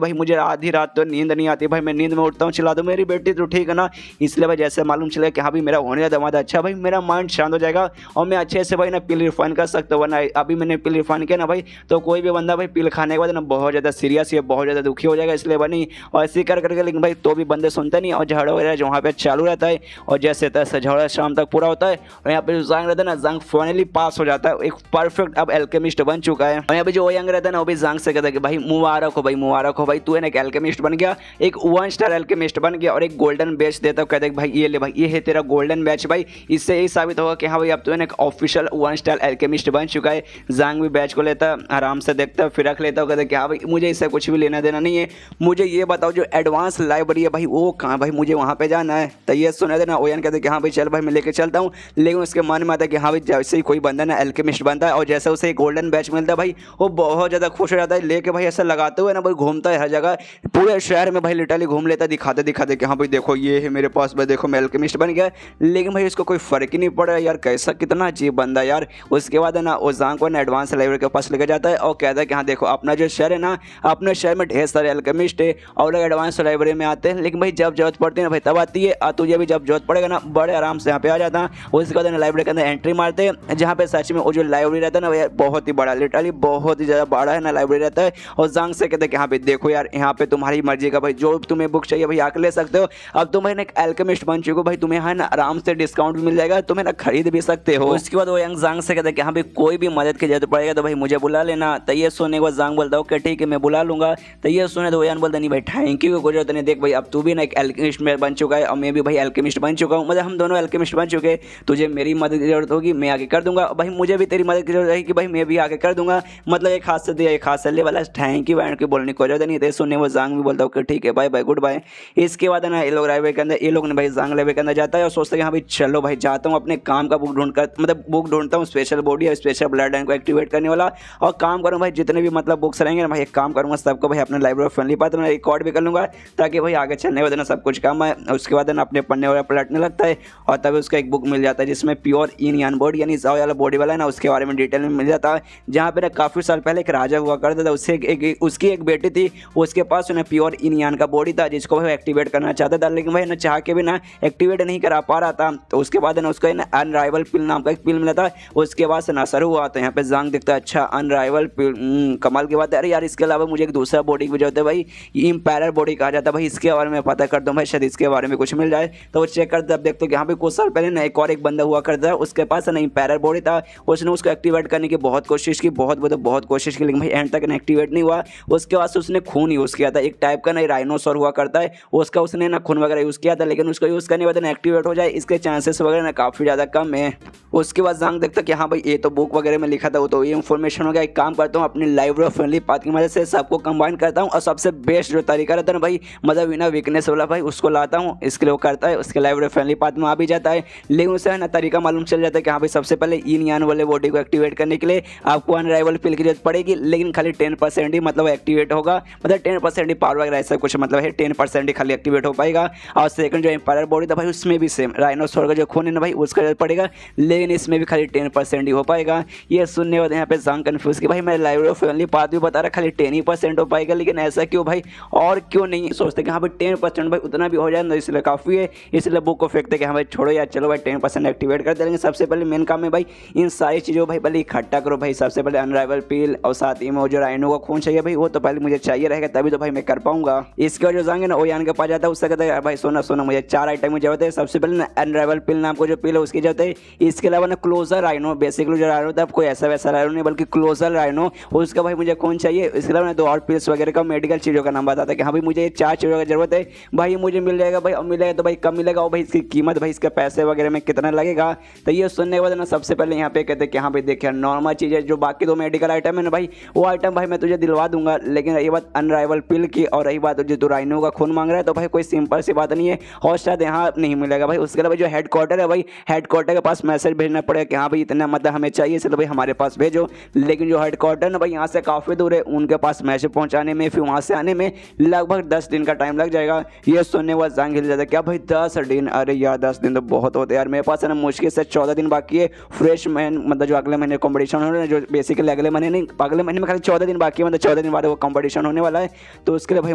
भाई मुझे आधी रात तो नींद नहीं आती भाई, मैं नींद में उठता हूँ चिल्ला दो मेरी बेटी तो ठीक है ना। इसलिए भाई जैसे मालूम चलेगा कि हाँ भाई मेरा होने का दामाद अच्छा भाई, मेरा माइंड शांत हो जाएगा और मैं अच्छे से भाई ना पिल रिफाइन कर सकता हूँ। वरना अभी मैंने पिल रिफाइन किया ना भाई तो कोई भी बंदा भाई पिल खाने के बाद ना बहुत ज़्यादा सीरियस या बहुत ज़्यादा दुखी हो जाएगा, इसलिए बनी और ऐसे कर करके। लेकिन भाई तो भी बंदे सुनते नहीं और झगड़ा वगैरह जो वहाँ पे चालू रहता है, और जैसे तैसे झगड़ा शाम तक पूरा होता है। और यहाँ पे जो जांग रहता है ना, जांग फाइनली पास हो जाता है, एक परफेक्ट अब एल्केमिस्ट बन चुका है। और यहाँ पे जो यंग रहता है ना वो भी जांग से कहता है कि भाई मुबारक हो भाई, मुबारक हो भाई, तू है ना एक एल्केमिस्ट बन गया, एक 1 स्टार एल्केमिस्ट बन गया, और एक गोल्डन बैच देता है। कहते हैं भाई ये ले भाई, ये है तेरा गोल्डन बैच भाई, इससे यही साबित होगा कि हाँ भाई अब तो है ना एक ऑफिशियल 1 स्टार एल्केमिस्ट बन चुका है। जांग भी बैच को लेता है, आराम से देखता है, फिर रख लेता है, कहते हैं कि हाँ भाई मुझे इससे कुछ भी लेना देना नहीं है, मुझे ये बताओ जो एडवांस लाइब्रेरी है भाई वो कहाँ भाई, मुझे वहाँ पे जाना है। तो ये सुना देना ओयन कहते हैं कि हाँ भाई चल भाई मैं लेके चलता हूँ। लेकिन उसके मन में आता है कि हाँ भाई जैसे ही कोई बंदा ना एल्केमिस्ट बनता है और जैसे उसे गोल्डन बैच मिलता है भाई वो बहुत ज़्यादा खुश हो जाता है, लेके भाई ऐसा लगाते हुए ना भाई घूमता है हर जगह, पूरे शहर में भाई लिटरली घूम लेता है, दिखाते दिखाते कि हाँ भाई देखो ये है मेरे पास भाई, देखो मैं एल्केमिस्ट बन गया। लेकिन भाई इसको कोई फ़र्क ही नहीं पड़ रहा यार, कैसा कितना अजीब बंदा यार। उसके बाद है ना वो जांग को ना एडवांस लाइब्रेरी के पास लेके जाता है और कहता है कि हाँ देखो अपना जो शहर है ना, अपने शहर में ढेर सारे एल्केमिस्ट है और लोग एडवांस लाइब्रेरी में आते हैं, लेकिन भाई जब जरूरत पड़ती है ना भाई तब आती है, और तुझे भी जब जरूरत पड़ेगा ना बड़े आराम से यहाँ पे आ जाता है। उसके बाद लाइब्रेरी के अंदर एंट्री मारते हैं, जहाँ पे सच में वो जो लाइब्रेरी रहता है ना वो बहुत ही बड़ा, लिटरली बहुत ही ज़्यादा बड़ा है ना लाइब्रेरी रहता है। और जांग से कहते हैं कि हाँ भाई देखो यार यहाँ पे तुम्हारी मर्जी का भाई जो तुम्हें बुक चाहिए भाई आके ले सकते हो, अब तुम एक एल्केमिस्ट बन चुके हो भाई, तुम्हें है ना आराम से डिस्काउंट भी मिल जाएगा, तुम्हें ना खरीद भी सकते हो। उसके बाद वो यंग जांग से कहते हैं कि हाँ भाई कोई भी मदद की जरूरत पड़ेगा तो भाई मुझे बुला लेना। तो ये सुनने के बाद जांग बोलता है ओके ठीक है मैं बुला लूंगा। तो ये सुने तो यान बोलता नहीं भाई थैंक यू कोई जरूरत नहीं, देख भाई अब तू भी ना एक एल्केमिस्ट बन चुका है और मैं भी भाई एल्केमिस्ट बन चुका हूँ, मतलब हम दोनों एल्केमिस्ट बन चुके हैं, तुझे मेरी मदद की जरूरत होगी मैं आगे कर दूंगा, भाई मुझे भी तेरी मदद की जरूरत है कि भाई मैं भी आगे कर दूंगा, मतलब एक हाथ से दिया एक हाथ से ले वाला, थैंक यू एंड की बोलने को जरूरत नहीं। तो सुनने वो जांग भी बोलता है ओके ठीक है बाय बाय गुड बाय। इसके बाद है ना ये लोग लाइब्रेरी के अंदर, ये लोग ने भाई जांग लाइब्रेरी के अंदर जाता है और सोचता है कि हाँ भाई चलो भाई जाता हूँ अपने काम का बुक ढूंढ कर, मतलब बुक ढूंढता हूँ स्पेशल बॉडी और स्पेशल ब्लड लाइन को एक्टिवेट करने वाला, और काम करूँ भाई जितने भी मतलब बुक्स रहेंगे ना भाई एक काम करूँगा सबको भाई अपने लाइब्रेरी फ्रेंडली पाथ में रिकॉर्ड भी कर लूँगा, ताकि भाई आगे चलने के बाद ना सब कुछ काम है। उसके बाद ना अपने पढ़ने वाला पलटने लगता है और तभी उसका एक बुक मिल जाता है जिसमें प्योर इन यान बॉडी यानी जाओ वाला बॉडी वाला है ना उसके बारे में डिटेल में मिल जाता है। जहाँ पे ना काफ़ी साल पहले एक राजा हुआ करता था, उससे उसकी एक बेटी थी, उसके पास ना प्योर इन यान का बॉडी था जिसको भाई एक्टिवेट करना चाहता था, लेकिन भाई ना चाह के भी ना एक्टिवेट नहीं करा पा रहा था। तो उसके बाद ना उसको ना अनराइवल पिल नाम का एक पिल मिला था, उसके बाद से नसर हुआ। तो यहाँ पे जांग दिखता है, अच्छा अनराइवल पिल, कमाल की बात है। अरे यार इसके अलावा मुझे एक दूसरा बॉडी की जरूरत है भाई, इम्पैरर बॉडी कहा जाता है भाई, इसके बारे में पता कर दो भाई, शायद इसके बारे में कुछ मिल जाए। तो वो चेक करते अब देखते हो कि यहाँ पे कुछ साल पहले ना एक बंदा हुआ करता है, उसके पास ना इम्पैरर बॉडी था, उसने उसको एक्टिवेट करने की बहुत कोशिश की, बहुत कोशिश की, लेकिन भाई एंड तक ना एक्टिवेट नहीं हुआ। उसके बाद उसने खून यूज़ किया था, एक टाइप का ना राइनोसॉर हुआ करता है, उसका उसने ना खून वगैरह यूज़ किया था, लेकिन उसको यूज़ करने के बाद ना एक्टिवेट हो जाए इसके चांसेस वगैरह ना काफ़ी ज़्यादा कम है। उसके बाद जांग देखता कि हाँ भाई ये तो बुक वगैरह में लिखा था, वो तो ये इन्फॉर्मेशन हो गया। एक काम करता हूँ अपनी लाइब्रेरी फ्रेंडली पाथ की मदद से सबको कंबाइन करता हूँ और सबसे बेस्ट जो तरीका रहता है ना भाई, मतलब बिना वीकनेस वाला भाई उसको लाता हूँ, इसके लिए वो करता है, उसके लाइब्रेरी फ्रेंडली पाथ में आ भी जाता है। लेकिन उसे है ना तरीका मालूम चल जाता है कि हाँ भाई सबसे पहले इन यान वाले बॉडी को एक्टिवेट करने के लिए आपको अनराइवल पिल की जरूरत पड़ेगी, लेकिन खाली 10% ही मतलब एक्टिवेट होगा, मतलब 10% ही पावर वगैरह ऐसा कुछ मतलब है, 10% ही खाली एक्टिवेट हो पाएगा। और सेकंड जो एम्पायर बॉडी था भाई उसमें भी सेम राइनोसॉर का जो खून है ना भाई उसका जरूरत पड़ेगा, लेकिन इसमें भी खाली 10% ही हो पाएगा। ये सुनने वाले यहाँ पे जांग कंफ्यूज कि भाई मैं लाइब्रेरी फ्रेंडली पाथ भी बता रहा खाली 10% हो पाएगा, लेकिन ऐसा क्यों भाई, और क्यों नहीं सोचते कि हाँ भाई 10% भाई उतना भी हो जाए ना इसलिए काफ़ी है, इसलिए बुक को फेंकते कि हाँ भाई छोड़ो यार चलो भाई 10% एक्टिवेट कर देंगे। सबसे पहले मेन काम है भाई इन सारी चीज़ों भाई पहले इकट्ठा करो भाई, सबसे पहले अनराइवल पिल और साथ ही में वो जो राइनो का खून चाहिए भाई वो तो पहले मुझे चाहिए रहेगा, तभी तो भाई मैं कर पाऊंगा। इसके वजह जाएंगे ना ओयान के पास जाता है, उससे कहता है भाई सोना मुझे 4 आइटम की जरूरत है। सबसे पहले ना अनराइवल पिल नाम को जो पिल है उसकी जरूरत है, इसके अलावा ना क्लोजर राइनो, बेसिकली जो राइनो था कोई ऐसा वैसा राइनो नहीं बल्कि क्लोजर राइनो, उसका भाई मुझे खून चाहिए। इसके अलावा 2 और पिल्स वगैरह का मेडिकल चीज़ों का नाम बताता है कि हाँ भाई मुझे ये 4 चीज़ों की जरूरत है भाई, मुझे मिल जाएगा भाई, और मिलेगा तो भाई कम मिलेगा, और भाई इसकी कीमत भाई इसके पैसे वगैरह में कितना लगेगा। तो ये सुनने के बाद ना सबसे पहले यहाँ पे कहते हैं कि हाँ भाई देखिए नॉर्मल चीज़ें जो बाकी 2 मेडिकल आइटम है ना भाई वो आइटम भाई मैं तुझे दिलवा दूंगा, लेकिन रही बात अनराइवल पिल की और रही बात जो तू राइनो का खून मांग रहा है तो भाई कोई सिंपल सी बात नहीं है, और शायद यहाँ नहीं मिलेगा भाई। उसके अलावा जो हेडक्वार्टर है भाई, हेडक्वार्टर के पास मैसेज भेजना पड़ेगा कि हाँ भाई इतना मतलब हमें चाहिए, इसलिए भाई हमारे पास भेजो, लेकिन जो हेडक्वार्टर ना भाई यहाँ से काफ़ी दूर है, उनके पास मैसेज पहुँचाने में फिर वहाँ से आने में लगभग 10 दिन का टाइम लग जाएगा। ये सुनने वाला जांग हिल जाता है क्या भाई 10 दिन, अरे यार 10 दिन तो बहुत होते यार, मेरे पास है ना मुश्किल से 14 दिन बाकी है फ्रेश मैन, मतलब जो अगले महीने कॉम्पिटिशन होने वाला है, जो बेसिकली अगले महीने नहीं अगले महीने में खाली 14 दिन बाकी है, मतलब 14 दिन बाद वो कॉम्पिटिशन होने वाला है, तो उसके लिए भाई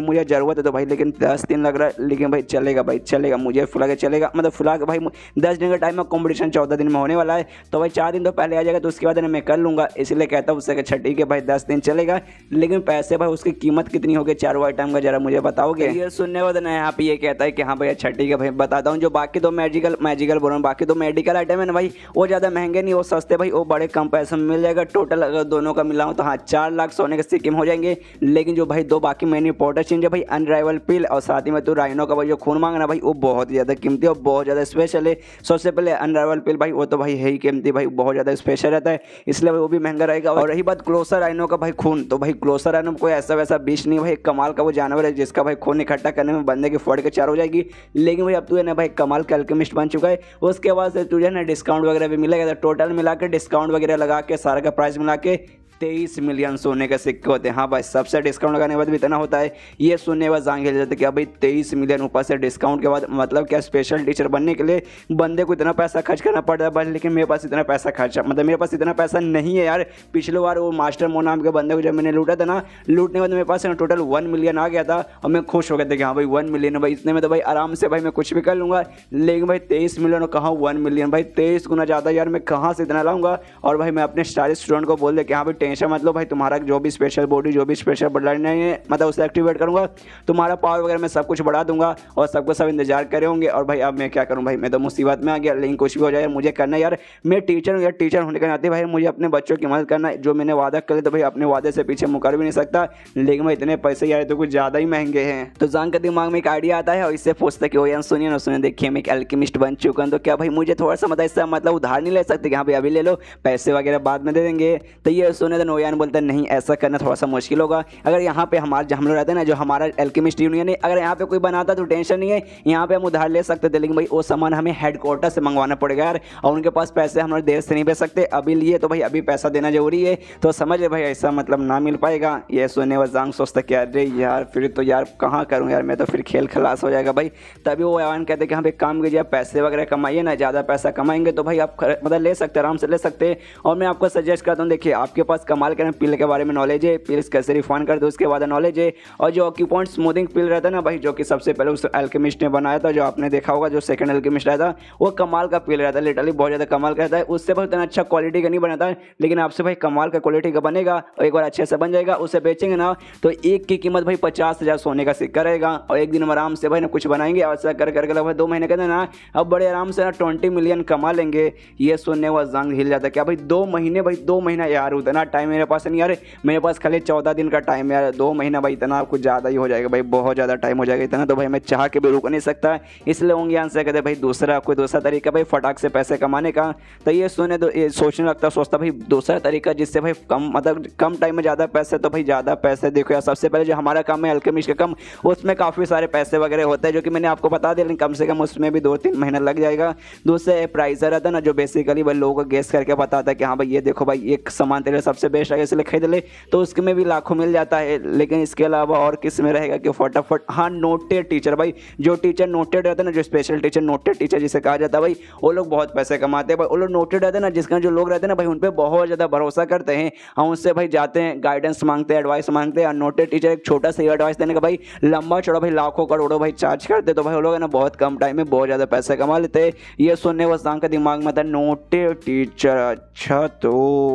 मुझे ज़रूरत है। तो भाई लेकिन 10 दिन लग रहा है, लेकिन भाई चलेगा भाई चलेगा, मुझे फुला के चलेगा, मतलब फुला के भाई 10 दिन का टाइम में कॉम्पिटिशन 14 दिन में होने वाला है, तो भाई 4 दिन तो पहले आ जाएगा, तो उसके बाद मैं कर लूँगा, इसलिए कहता हूँ उससे कि ठीक है भाई 10 दिन चलेगा, लेकिन पैसे भाई उसकी कीमत कितनी होगी चारों आइटम का जरा मुझे बताओगे। ये सुनने वाला ना यहाँ पे ये कहता है कि हाँ भाई अच्छा ठीक है भाई बताता हूँ, जो बाकी 2 मैजिकल बोल रहा हूँ, बाकी 2 मेडिकल आइटम है ना भाई वो ज़्यादा महंगे नहीं, वो सस्ते भाई, वो बड़े कम पैसे में मिल जाएगा। टोटल अगर दोनों का मिलाऊँ तो हाँ 4 लाख सोने के सिक्के हो जाएंगे, लेकिन जो भाई 2 बाकी मैंने इंपॉर्टेंट चीज़ है भाई अनराइवल पिल और साथ ही में तो राइनो का भाई जो खून मांगना भाई वो बहुत ही ज़्यादा कीमती और बहुत ज़्यादा स्पेशल है। सबसे पहले अनराइवल पिल भाई वो तो भाई है ही कीमती भाई, बहुत ज़्यादा स्पेशल रहता है, इसलिए वो भी महंगा रहेगा। और रही बात क्लोसर राइनो का भाई खून, तो भाई क्लोसर राइनो कोई ऐसा वैसा बीच नहीं भाई, कमाल का वो जानवर है जिसका भाई खून इकट्ठा करने में बंदे की फोड़ के 4 हो जाएगी, लेकिन भाई अब तू है ना भाई कमाल का अल्केमिस्ट बन चुका है, उसके बाद से तुझे ना डिस्काउंट वगैरह भी मिलेगा, तो टोटल मिला के डिस्काउंट वगैरह लगा के सारा का प्राइस मिला के 23 मिलियन सोने के सिक्के होते हैं। हाँ भाई सबसे डिस्काउंट लगाने के बाद भी इतना होता है, ये सुनने के बाद जान हिल जाते कि भाई 23 मिलियन ऊपर से डिस्काउंट के बाद, मतलब क्या स्पेशल टीचर बनने के लिए बंदे को इतना पैसा खर्च करना पड़ता है भाई, लेकिन मेरे पास इतना पैसा खर्चा मतलब मेरे पास इतना पैसा नहीं है यार। पिछले बार वो मास्टर मो नाम के बंदे को जब मैंने लूटा था ना, लूटने के बाद मेरे पास टोटल 1 मिलियन आ गया था और मैं खुश हो गया था कि हाँ भाई 1 मिलियन भाई, इतने में तो भाई आराम से भाई मैं कुछ भी कर लूँगा, लेकिन भाई 23 मिलियन कहाँ 1 मिलियन भाई 23 गुना ज़्यादा यार, मैं कहाँ से इतना लाऊंगा। और भाई मैं अपने सारे स्टूडेंट को बोल दे कि हाँ भाई टेंशन मत लो भाई, तुम्हारा जो भी स्पेशल बॉडी जो भी स्पेशल ब्लड लाइन है मतलब उसे एक्टिवेट करूंगा, तुम्हारा पावर वगैरह मैं सब कुछ बढ़ा दूंगा और सबको सब इंतजार करे होंगे। और भाई अब मैं क्या करूं भाई, मैं तो मुसीबत में आ गया, लेकिन कुछ भी हो जाए मुझे करना यार, मैं टीचर हूँ यार, टीचर होने के नाते भाई मुझे अपने बच्चों की मदद करना है, जो मैंने वादा कर तो भाई अपने वादे से पीछे मुकर भी नहीं सकता, लेकिन भाई इतने पैसे यार तो कुछ ज़्यादा ही महंगे हैं। तो जान के दिमाग में एक आइडिया आता है और इससे पूछता कि यार सुनिए ना सुनिए, देखिए मैं एक अल्केमिस्ट बन चुका हूँ, तो क्या भाई मुझे थोड़ा सा मतलब इससे मतलब उधार नहीं ले सकते कि हाँ भाई अभी ले लो, पैसे वगैरह बाद में दे देंगे। तो ये सुने बाद नोयान बोलता है नहीं ऐसा करना थोड़ा सा मुश्किल होगा, अगर यहाँ पे हमारे हम लोग रहते हैं ना जो हमारा एल्केमिस्ट यूनियन है, अगर यहाँ पे कोई बनाता तो टेंशन नहीं है, यहाँ पे हम उधार ले सकते थे, लेकिन भाई वो सामान हमें हेडक्वार्टर से मंगवाना पड़ेगा यार, और उनके पास पैसे हम लोग देर से नहीं भेज सकते, अभी लिए तो भाई अभी पैसा देना जरूरी है, तो समझ भाई ऐसा मतलब ना मिल पाएगा। ये सुनने वो जांग सोचता कि अरे यार फिर तो यार कहाँ करूँ यार, मैं तो फिर खेल खलास हो जाएगा भाई। तभी वो यान कहते कि हाँ भाई काम कीजिए, पैसे वगैरह कमाइए ना, ज़्यादा पैसा कमाएंगे तो भाई आप मतलब ले सकते आराम से ले सकते हैं। और मैं आपको सजेस्ट करता हूँ, देखिए आपके पास कमाल करें पिल के बारे में नॉलेज है, पिल्स कैसे रिफाइन करते उसके बाद नॉलेज है, और जो ऑक्यूपॉइंट स्मूथिंग पिल रहता है ना भाई, जो कि सबसे पहले उस एल्केमिस्ट ने बनाया था, जो आपने देखा होगा जो सेकंड एल्केमिस्ट रहता है, वो कमाल का पिल रहता है, लिटरली बहुत ज़्यादा कमाल का रहता है। उससे बहुत अच्छा क्वालिटी का नहीं बनाता है, लेकिन आपसे भाई कमाल का क्वालिटी का बनेगा और एक बार अच्छे से बन जाएगा, उसे बेचेंगे ना तो एक की कीमत भाई 50,000 सोने का सिक्का रहेगा, और एक दिन हम आराम से भाई ना कुछ बनाएंगे, ऐसा कर करके लगभग 2 महीने कहते ना अब बड़े आराम से ना 20 मिलियन कमा लेंगे। ये सुनने वाला जांग हिल जाता है, क्या भाई 2 महीने, भाई 2 महीना यार उतना टाइम मेरे पास नहीं यार, मेरे पास खाली 14 दिन का टाइम यार, 2 महीना भाई इतना कुछ ज़्यादा ही हो जाएगा भाई, बहुत ज़्यादा टाइम हो जाएगा, इतना तो भाई मैं चाह के भी रुक नहीं सकता, इसलिए होंगे यहाँ से कहते भाई दूसरा कोई दूसरा तरीका भाई फटाक से पैसे कमाने का। तो ये सुने तो ये सोचने लगता सोचता भाई दूसरा तरीका जिससे भाई कम मतलब कम टाइम में ज़्यादा पैसे, तो भाई ज़्यादा पैसे देखो यार, सबसे पहले जो हमारा काम है अल्केमिस्ट का काम, उसमें काफ़ी सारे पैसे वगैरह होते हैं जो कि मैंने आपको बता दिया, लेकिन कम से कम उसमें भी 2-3 महीना लग जाएगा। दूसरे प्राइसर रहता है ना जो बेसिकली भाई लोगों को गेस करके बताता है कि हाँ भाई ये देखो भाई एक सामान तेरे सबसे बेस्ट है इसलिए खरीद ले, तो उसके में भी लाखों मिल जाता है। लेकिन इसके अलावा और किस में रहेगा कि फटाफट, हाँ नोटेड टीचर भाई, जो टीचर नोटेड रहता है ना, जो स्पेशल टीचर नोटेड टीचर जिसे कहा जाता है भाई, वो लोग बहुत पैसे कमाते हैं भाई, वो लोग नोटेड रहते हैं ना, जिसका जो लोग रहते हैं ना भाई उन पर बहुत ज़्यादा भरोसा करते हैं, हम उससे भाई जाते हैं गाइडेंस मांगते हैं, एडवाइस मांगते हैं, और नोटेड टीचर एक छोटा सा एडवाइस देने का भाई लंबा चौड़ा भाई लाखों करोड़ों भाई चार्ज करते, तो भाई वो लोग है ना बहुत कम टाइम में बहुत ज़्यादा पैसे कमा लेते हैं। ये सुनने वो सांग का दिमाग में था नोटेड टीचर, अच्छा तो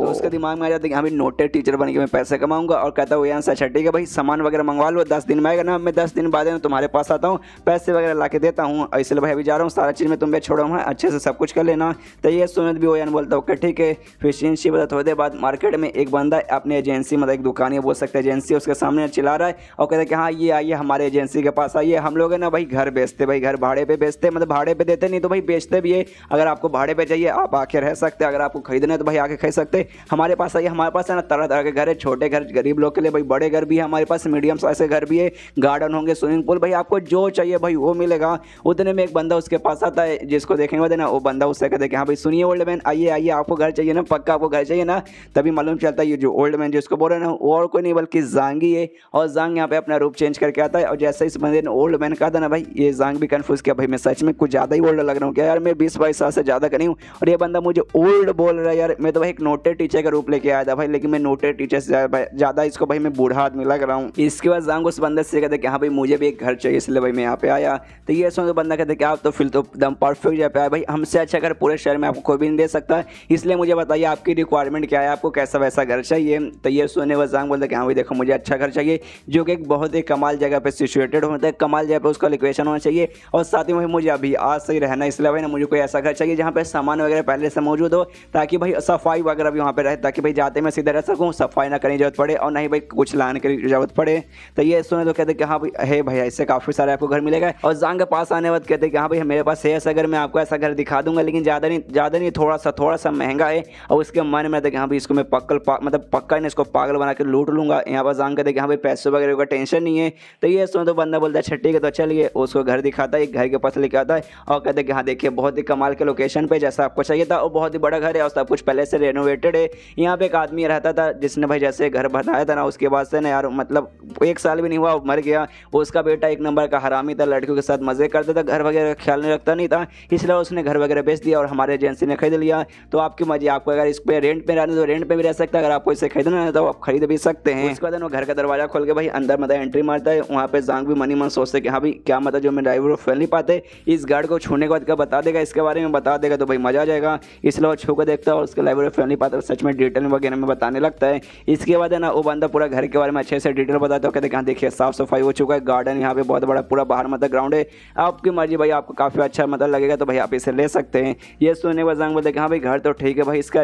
उसके दिमाग में आ जाता है कि हाँ भाई नोटेड टीचर बन के मैं पैसे कमाऊंगा, और कहता हूँ यहाँ से अच्छा ठीक है भाई सामान वगैरह मंगवा लो, 10 दिन में आएगा ना, मैं 10 दिन बाद तुम्हारे पास आता हूँ, पैसे वगैरह ला के देता हूँ, इसलिए भाई अभी जा रहा हूँ, सारा चीज़ में तुम पे छोड़ूंगा, अच्छे से सब कुछ कर लेना। तो ये सुनत भी ओयान बोलता ओके ठीक है। फिर शिनशी बता थोड़ी देर बाद मार्केट में एक बंदा अपनी एजेंसी मतलब एक दुकान ही बोल सकते हैं एजेंसी, उसके सामने चिल्ला रहा है और कहता है कि हाँ ये आइए हमारे एजेंसी के पास आइए, हम लोग है ना भाई घर बेचते, भाई घर भाड़े पे बेचते, मतलब भाड़े पे देते नहीं तो भाई बेचते भी है, अगर आपको भाड़े पे चाहिए आप आके रह सकते हैं, अगर आपको खरीदना है तो भाई आके खरीद सकते हैं, हमारे पास आइए, हमारे पास है ना तरह तरह के घर है, छोटे घर गरीब लोग के लिए भाई, बड़े घर भी है हमारे पास, मीडियम साइज के घर भी है, गार्डन होंगे, स्विमिंग पूल, भाई आपको जो चाहिए भाई वो मिलेगा। उतने में एक बंदा उसके पास आता है जिसको देखेंगे बाद ना वो बंदा उससे कहते हैं कि हाँ भाई सुनिए ओल्ड मैन आइए आइए आपको घर चाहिए ना, पक्का आपको घर चाहिए ना, तभी मालूम चलता है ये जो ओल्ड मैन जिसको बोल रहे हैं ना वो और कोई नहीं बल्कि जांग ही है, और जांग यहाँ पे अपना रूप चेंज करके आता है, और जैसे इस बंदे ने ओल्ड मैन कहा था ना भाई ये जांग भी कंफ्यूज किया, भाई मैं सच में कुछ ज़्यादा ही ओल्ड लग रहा हूँ क्या यार, मैं 20-22 साल से ज़्यादा का नहीं हूँ, और ये बंदा मुझे ओल्ड बोल रहा है यार, मैं तो भाई एक नोटेड टीचर का रूप लेके आया था भाई, लेकिन मैं नोटेड टीचर से ज़्यादा इसको भाई मैं बूढ़ा आदमी लग रहा हूँ। इसके बाद जांग उस बंदे से कहते कि हाँ भाई मुझे भी एक घर चाहिए इसलिए भाई मैं यहाँ पे आया, तो ये सुन तो बंदा कहते कि आप तो फिर तो एकदम परफेक्ट जगह पे आए भाई, हमसे अच्छा घर पूरे शहर में आपको कोई भी नहीं दे सकता, इसलिए मुझे बताइए आपकी रिक्वायरमेंट क्या है, आपको कैसा वैसा घर चाहिए। तो ये सुनने वाला जांग बोलता है कि हाँ भाई देखो मुझे अच्छा घर चाहिए जो कि एक बहुत ही कमाल जगह पे सिचुएटेड होता है, कमाल जगह पे उसका लोकेशन होना चाहिए, और साथ ही में मुझे अभी आज से ही रहना है, इसलिए भाई ना मुझे कोई ऐसा घर चाहिए जहाँ पे सामान वगैरह पहले से मौजूद हो, ताकि भाई सफाई वगैरह भी वहाँ पे रहे, ताकि भाई जाते मैं सीधे रह सकूँ, सफाई ना करने की जरूरत पड़े और नहीं भाई कुछ लाने की जरूरत पड़े। तो ये सुने तो कहते कि हाँ भाई है भैया इससे काफ़ी सारे आपको घर मिलेगा, और जांग के पास आने बाद कहते कि हाँ भाई मेरे पास है ऐसा घर, मैं आपको ऐसा घर दिखा दूंगा, लेकिन ज़्यादा नहीं थोड़ा सा महंगा है, और उसके मन में था कि हाँ भाई इसको मैं मतलब पक्का नहीं इसको पागल बना के लूट लूँगा। यहाँ पर जांग कहते कि हाँ भाई पैसे वगैरह का टेंशन नहीं है। तो ये सुनो तो बंदा बोलता है अच्छा ठीक है तो चलिए, उसको घर दिखाता है, एक घर के पास लेके आता है और कहते कि हाँ देखिए बहुत ही कमाल के लोकेशन पे जैसा आपको चाहिए था, और बहुत ही बड़ा घर है और सब कुछ पहले से रेनोवेटेड है। यहाँ पे एक आदमी रहता था जिसने भाई जैसे घर बनाया था ना, उसके बाद से ना यार मतलब 1 साल भी नहीं हुआ मर गया, उसका बेटा 1 नंबर का हरामी था, लड़कियों के साथ मजे करता था, घर वगैरह का ख्याल नहीं रखता नहीं था, इसलिए उसने घर वगैरह बेच दिया और हमारे एजेंसी ने खरीद लिया। तो आपकी मर्जी, आपको अगर इस पे रेंट पे रहना तो रेंट पे भी रह सकता है, अगर आपको इसे खरीदना है तो आप खरीद भी सकते हैं। उसके बाद वो घर का दरवाजा खोल के भाई अंदर मतलब एंट्री मारता है, वहाँ पे जांग भी मनी मन सोचते कि हाँ भाई क्या मतलब जो मैं ड्राइवर फैल नहीं पाते, इस गार्ड को छूने के बाद क्या बता देगा, इसके बारे में बता देगा तो भाई मजा आ जाएगा, इसलिए वो छू कर देखता है और उसके ड्राइवर फैल नहीं पाता, सच में डिटेल वगैरह में बताने लगता है। इसके बाद है ना वो बंदा पूरा घर के बारे में अच्छे से डिटेल बताता है, कहते हैं देखिए साफ सफाई हो चुका है, गार्डन यहाँ पे बहुत बड़ा पूरा बाहर मतलब ग्राउंड है, आपकी मर्जी भाई आपको काफ़ी अच्छा मतलब लगेगा तो भाई आप इसे ले सकते हैं। ये सुनने के बाद जांग बोलते हैं हाँ भाई घर तो ठीक है भाई, इसका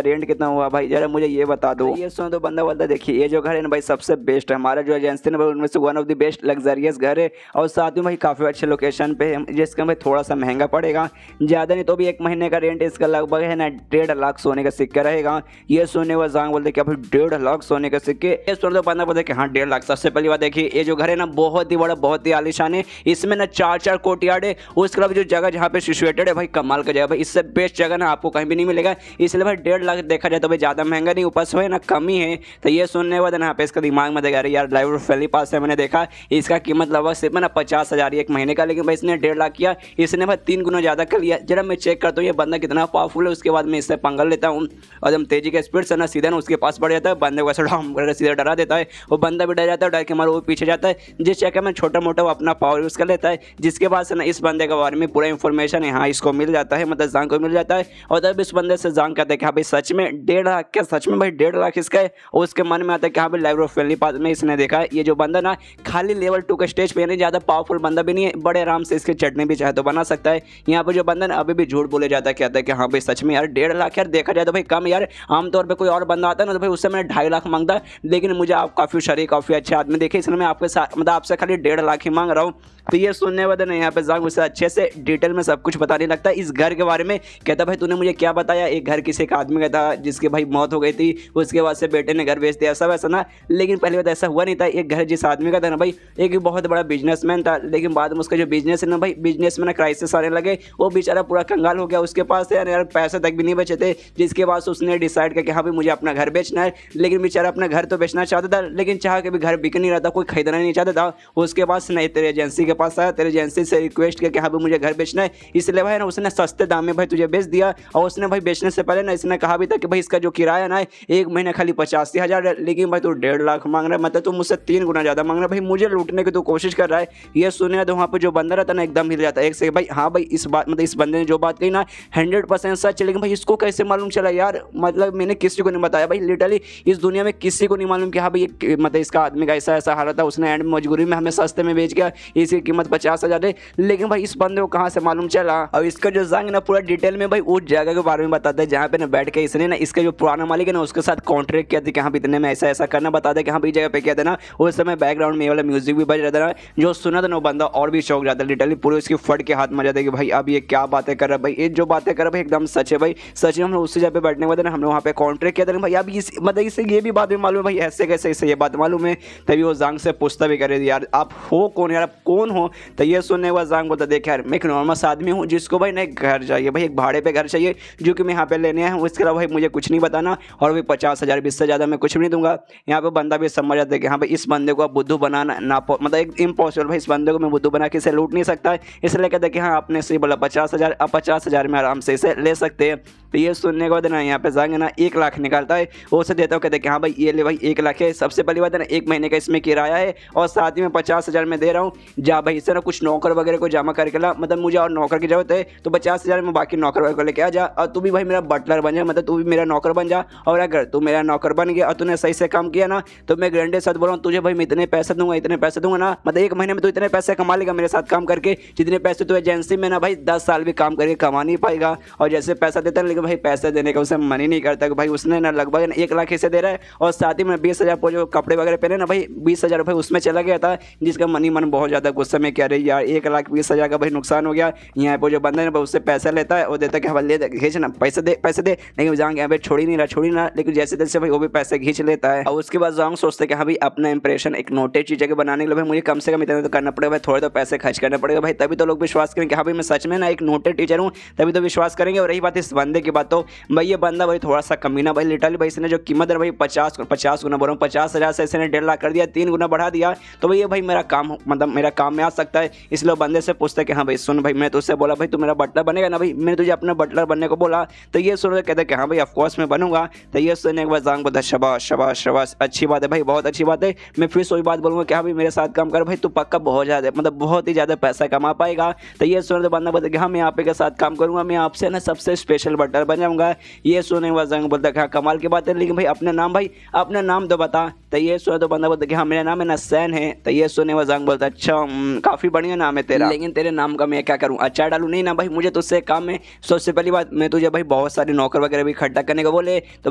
रेंट कितना हुआ भाई जरा मुझे ये बता दो। ये सुनो तो बंदा बोलता है देखिए ये जो घर है ना भाई सबसे बेस्ट है, हमारा जो एजेंसी है ना उनमें से one of the best luxurious घर है, और साथ में भाई काफ़ी अच्छे लोकेशन पे है, जिसका भाई थोड़ा सा महंगा पड़ेगा, ज़्यादा नहीं तो भी 1 महीने का रेंट इसका लगभग है ना 1.5 लाख सोने का सिक्का रहेगा। ये सुन सुनने के बाद जांग बोलते कि भाई 1.5 लाख सोने के सिक्के। ये सुन तो बंदा बोलते कि हाँ 1.5 लाख। सबसे पहली बात देखिए ये जो घर है ना बहुत ही बड़ा बहुत ही आलीशान है, इसमें ना 4 कोर्टयार्ड है। उसके अलावा जो जगह जहाँ पे सिचुएटेड है भाई कमाल का जगह भाई, इससे बेस्ट जगह ना आपको कहीं भी नहीं मिलेगा। इसलिए भाई 1.5 लाख देखा जाए तो भाई ज़्यादा महंगा नहीं, ऊपर से ना कम ही है। तो ये सुनने के बाद ना यहाँ पे इसका दिमाग में देखा यार लाइव फैली पास से मैंने देखा इसका कीमत लगभग सिर्फ ना 50,000 एक महीने का, लेकिन भाई इसने 1.5 लाख किया, इसने भाई 3 गुना ज़्यादा कर लिया। जरा मैं चेक करता हूँ ये बंदा कितना पावरफुल है, उसके बाद मैं इससे पंगा लेता हूँ और हम तेजी के स्पीड से ना सीधा ना उसके पास बढ़ जाता है, बंदे को ऐसा ढाम करके सीधा डरा देता है। वो बंदा भी डर जाता है, डर के मारे वो पीछे जाता है, जिस चक्कर में छोटा मोटा वो अपना पावर यूज़ कर लेता है। जिसके बाद से ना इस बंदे के बारे में पूरा इंफॉर्मेशन यहाँ इसको मिल जाता है, मतलब जांग को मिल जाता है। और तब इस बंदे से जांग कहते हैं कि हाँ भाई सच में 1.5 लाख क्या, सच में भाई 1.5 लाख इसका है। और उसके मन में आता है कि हाँ भाई लाइव फैमिली पास में इसने देखा है ये जो बंदा ना खाली लेवल 2 के स्टेज पे नहीं, ज़्यादा पावरफुल बंदा भी नहीं है, बड़े आराम से इसकी चटनी भी चाहे तो बना सकता है। यहाँ पर जो बंदा ना अभी भी झूठ बोले जाता है, कहता है कि हाँ भाई सच में यार 1.5 लाख यार देखा जाए तो भाई कम यार। आमतौर पर कोई और बंदा आता है ना तो भाई उससे मैंने 2.5 लाख मांगता, लेकिन मुझे आप काफ़ी शरीक काफ़ी अच्छे आदमी देखे, इसलिए मैं आपके साथ मतलब आपसे खाली 1.5 लाख ही मांग रहा हूँ। तो ये सुनने वाले ना यहाँ पे जांग उसे अच्छे से डिटेल में सब कुछ बताने लगता है इस घर के बारे में। कहता भाई तूने मुझे क्या बताया, एक घर किसी एक आदमी का था जिसके भाई मौत हो गई थी, उसके बाद से बेटे ने घर बेच दिया, सब ऐसा ना। लेकिन पहले बात ऐसा हुआ नहीं था, एक घर जिस आदमी का था ना भाई एक बहुत बड़ा बिजनेसमैन था, लेकिन बाद में उसका जो बिजनेस है ना भाई बिजनेस में ना क्राइसिस आने लगे, वो बेचारा पूरा कंगाल हो गया, उसके पास यार पैसे तक भी नहीं बचे थे। जिसके बाद उसने डिसाइड किया कि हाँ भाई मुझे अपना घर बेचना है, लेकिन बेचारा अपना घर तो बेचना चाहता था, लेकिन चाह के भी घर बिक नहीं रहा था, कोई खरीदना नहीं चाहता था। उसके बाद से तेरे एजेंसी के पास आया, तेरे एजेंसी से रिक्वेस्ट किया कि हाँ भाई मुझे घर बेचना है, इसलिए भाई ना उसने सस्ते दाम में भाई तुझे बेच दिया। और उसने भाई बेचने से पहले ना इसने कहा भी था कि भाई इसका जो किराया ना एक महीने खाली 85,000 है, लेकिन भाई तू 1.5 लाख मांग रहा है, मतलब तू मुझसे 3 गुना ज़्यादा मांग रहा है, भाई मुझे लूटने की तू कोशिश कर रहा है। ये सुने तो वहाँ पर जो बंदा रहता ना एकदम हिल जाता है एक से भाई हाँ भाई इस बात मतलब इस बंदे ने जो बात कही ना 100% सच, लेकिन भाई इसको कैसे मालूम चला यार, मतलब मैंने किसी को नहीं बताया भाई, लिटरली इस दुनिया में किसी को नहीं मालूम कि हाँ भाई मतलब इसका आदमी का ऐसा ऐसा हालत था, उसने एंड में मजबूरी में हमें सस्ते में बेच गया, इसकी कीमत 50,000 है। लेकिन भाई इस बंदे को कहाँ से मालूम चला। और इसका जो जांग ना पूरा डिटेल में भाई उस जगह के बारे में बताता है जहाँ पे ना बैठ के इसने ना इसका जो पुराना मालिक है ना उसके साथ कॉन्ट्रैक्ट किया था कि हाँ इतने में ऐसा ऐसा करना, बताता है कि हाँ भाई जगह पे किया था ना। उस समय बैकग्राउंड में ये वाला म्यूजिक भी बज रहा था ना, जो सुना था ना वो बंदा और भी शौक जाता है, लिटरली पूरे उसकी फट के हाथ में जाता है कि भाई अब ये क्या बातें कर रहा है भाई, ये जो बातें कर रहा है भाई एकदम सच है भाई, सच में। हम लोग उसी जगह पे बैठने के बाद ना हम लोग वहाँ पे कॉन्ट्रैक्ट किया था भाई, अब इस मतलब इससे ये भी बात भी मालूम है भाई, ऐसे कैसे इससे ये बात मालूम है। तभी वो जांग से पूछता भी करे यार आप हो कौन यार, आप कौन हो। तो ये सुनने के बाद जांग बोलता देख यार मैं एक नॉर्मल आदमी हूँ जिसको भाई ना एक घर चाहिए भाई, एक भाड़े पे घर चाहिए जो कि मैं यहाँ पे लेने आया हूँ, उसके अलावा भाई मुझे कुछ नहीं बताना, और भाई 50,000 इससे ज़्यादा मैं कुछ भी नहीं दूंगा। यहाँ पे बंदा भी समझ आता है कि हाँ भाई इस बंदे को आप बुद्धू बनाना ना मतलब एक इम्पॉसिबल भाई, इस बंदे को मैं बुद्धू बना के इसे लूट नहीं सकता है, इसलिए कहते हैं कि हाँ आपने सही बोला 50,000, अब 50,000 में आराम से इसे ले सकते हैं। तो ये सुनने के बाद ना यहाँ पे जाएंगे ना 1 लाख निकालता है, वो उसे देता हूँ, कहते हैं कि हाँ भाई ये ले भाई 1 लाख है। सबसे पहली बात है ना 1 महीने का इसमें किराया है और साथ ही में 50,000 में दे रहा हूँ, जा भाई इससे ना कुछ नौकर वगैरह को जमा करके ला, मतलब मुझे और नौकर की जरूरत है तो 50,000 में बाकी नौकर वगैरह को लेके आ जा, और तू भी भाई मेरा बटलर बन जा, मतलब तू भी मेरा नौकर बन जा। और अगर तू मेरा नौकर बन गया और तूने सही से काम किया ना तो मैं गारंटी के साथ बोल रहा हूँ तुझे भाई मैं इतने पैसे दूंगा, इतने पैसे दूंगा ना, मतलब 1 महीने में तू इतने पैसे कमा लेगा मेरे साथ काम करके, जितने पैसे तू एजेंसी में ना भाई 10 साल भी काम करके कमा नहीं पाएगा। और जैसे पैसा देता है लेकिन भाई पैसे देने का उसे मन ही नहीं करता कि भाई उसने ना लगभग 1 लाख इसे दे रहा है, और साथ ही में 20,000 को जो कपड़े वगैरह पहने ना भाई 20,000 भाई उसमें चला गया था, जिसका मन बहुत ज़्यादा गुस्से में कह रही यार 1,20,000 का भाई नुकसान हो गया। यहाँ पर जो बंदा है उससे पैसा लेता है और देता है कि हवा ले खींच ना पैसे दे, लेकिन जांग यहाँ पे छोड़ ही नहीं रहा, लेकिन जैसे तैसे भाई वो भी पैसे खींच लेता है। और उसके बाद जांग सोचते कि हाँ भाई अपना इंप्रेशन एक नोटेड चीज़ के बनाने के लिए भाई मुझे कम से कम इतना तो करना पड़ेगा भाई, थोड़े तो पैसे खर्च करना पड़ेगा भाई, तभी तो लोग विश्वास करेंगे हाँ भाई मैं सच में ना एक नोटेड टीचर हूँ, तभी तो विश्वास करेंगे। और रही बात इस बंदे की बात, तो भाई ये बंदा भाई थोड़ा सा कमीना भाई, लिटरली भाई इसने जो कीमत है भाई 50 गुना बोल रहा हूँ, 50,000 से इसने 1.5 लाख कर दिया, 3 गुना बढ़ा दिया। तो भाई ये भाई मेरा काम मतलब मेरा काम में आ सकता है, इसलिए बंदे से पूछते कि हाँ भाई सुन भाई मैं तुझसे बोला भाई तू मेरा बटलर बनेगा ना भाई, मैंने तुझे अपना बटलर बनने को बोला। तो ये सुन कहते कि हाँ भाई ऑफकोर्स मैं बनूंगा। तो ये सुनने के बाद जांग बोलता शाबाश शाबाश शाबाश, अच्छी बात है भाई, बहुत अच्छी बात है। मैं फिर वही बात बोलूँगा कि हाँ भाई मेरे साथ काम कर भाई, तू पक्का बहुत ज़्यादा मतलब बहुत ही ज़्यादा पैसा कमा पाएगा। तो ये सुन बंदा बोलता कि हाँ मैं आप के साथ काम करूँगा, मैं आपसे ना सबसे स्पेशल बटलर बन जाऊँगा। ये सुनने के बाद जांग बोलता कि हाँ कमाल की बात है, लेकिन भाई अपना नाम तो बता। तो ये सुने तो बंदा बोलता कि हाँ मेरा नाम है नसैन है। तो ये सुनने के बाद जांग बोलता अच्छा काफ़ी बढ़िया नाम है तेरा, लेकिन तेरे नाम का मैं क्या करूँ, अचार डालूँ? नहीं ना भाई मुझे तुझसे काम है। सबसे पहली बात मैं तुझे भाई बहुत सारे नौकर वगैरह भी इकट्ठा करने को बोले, तो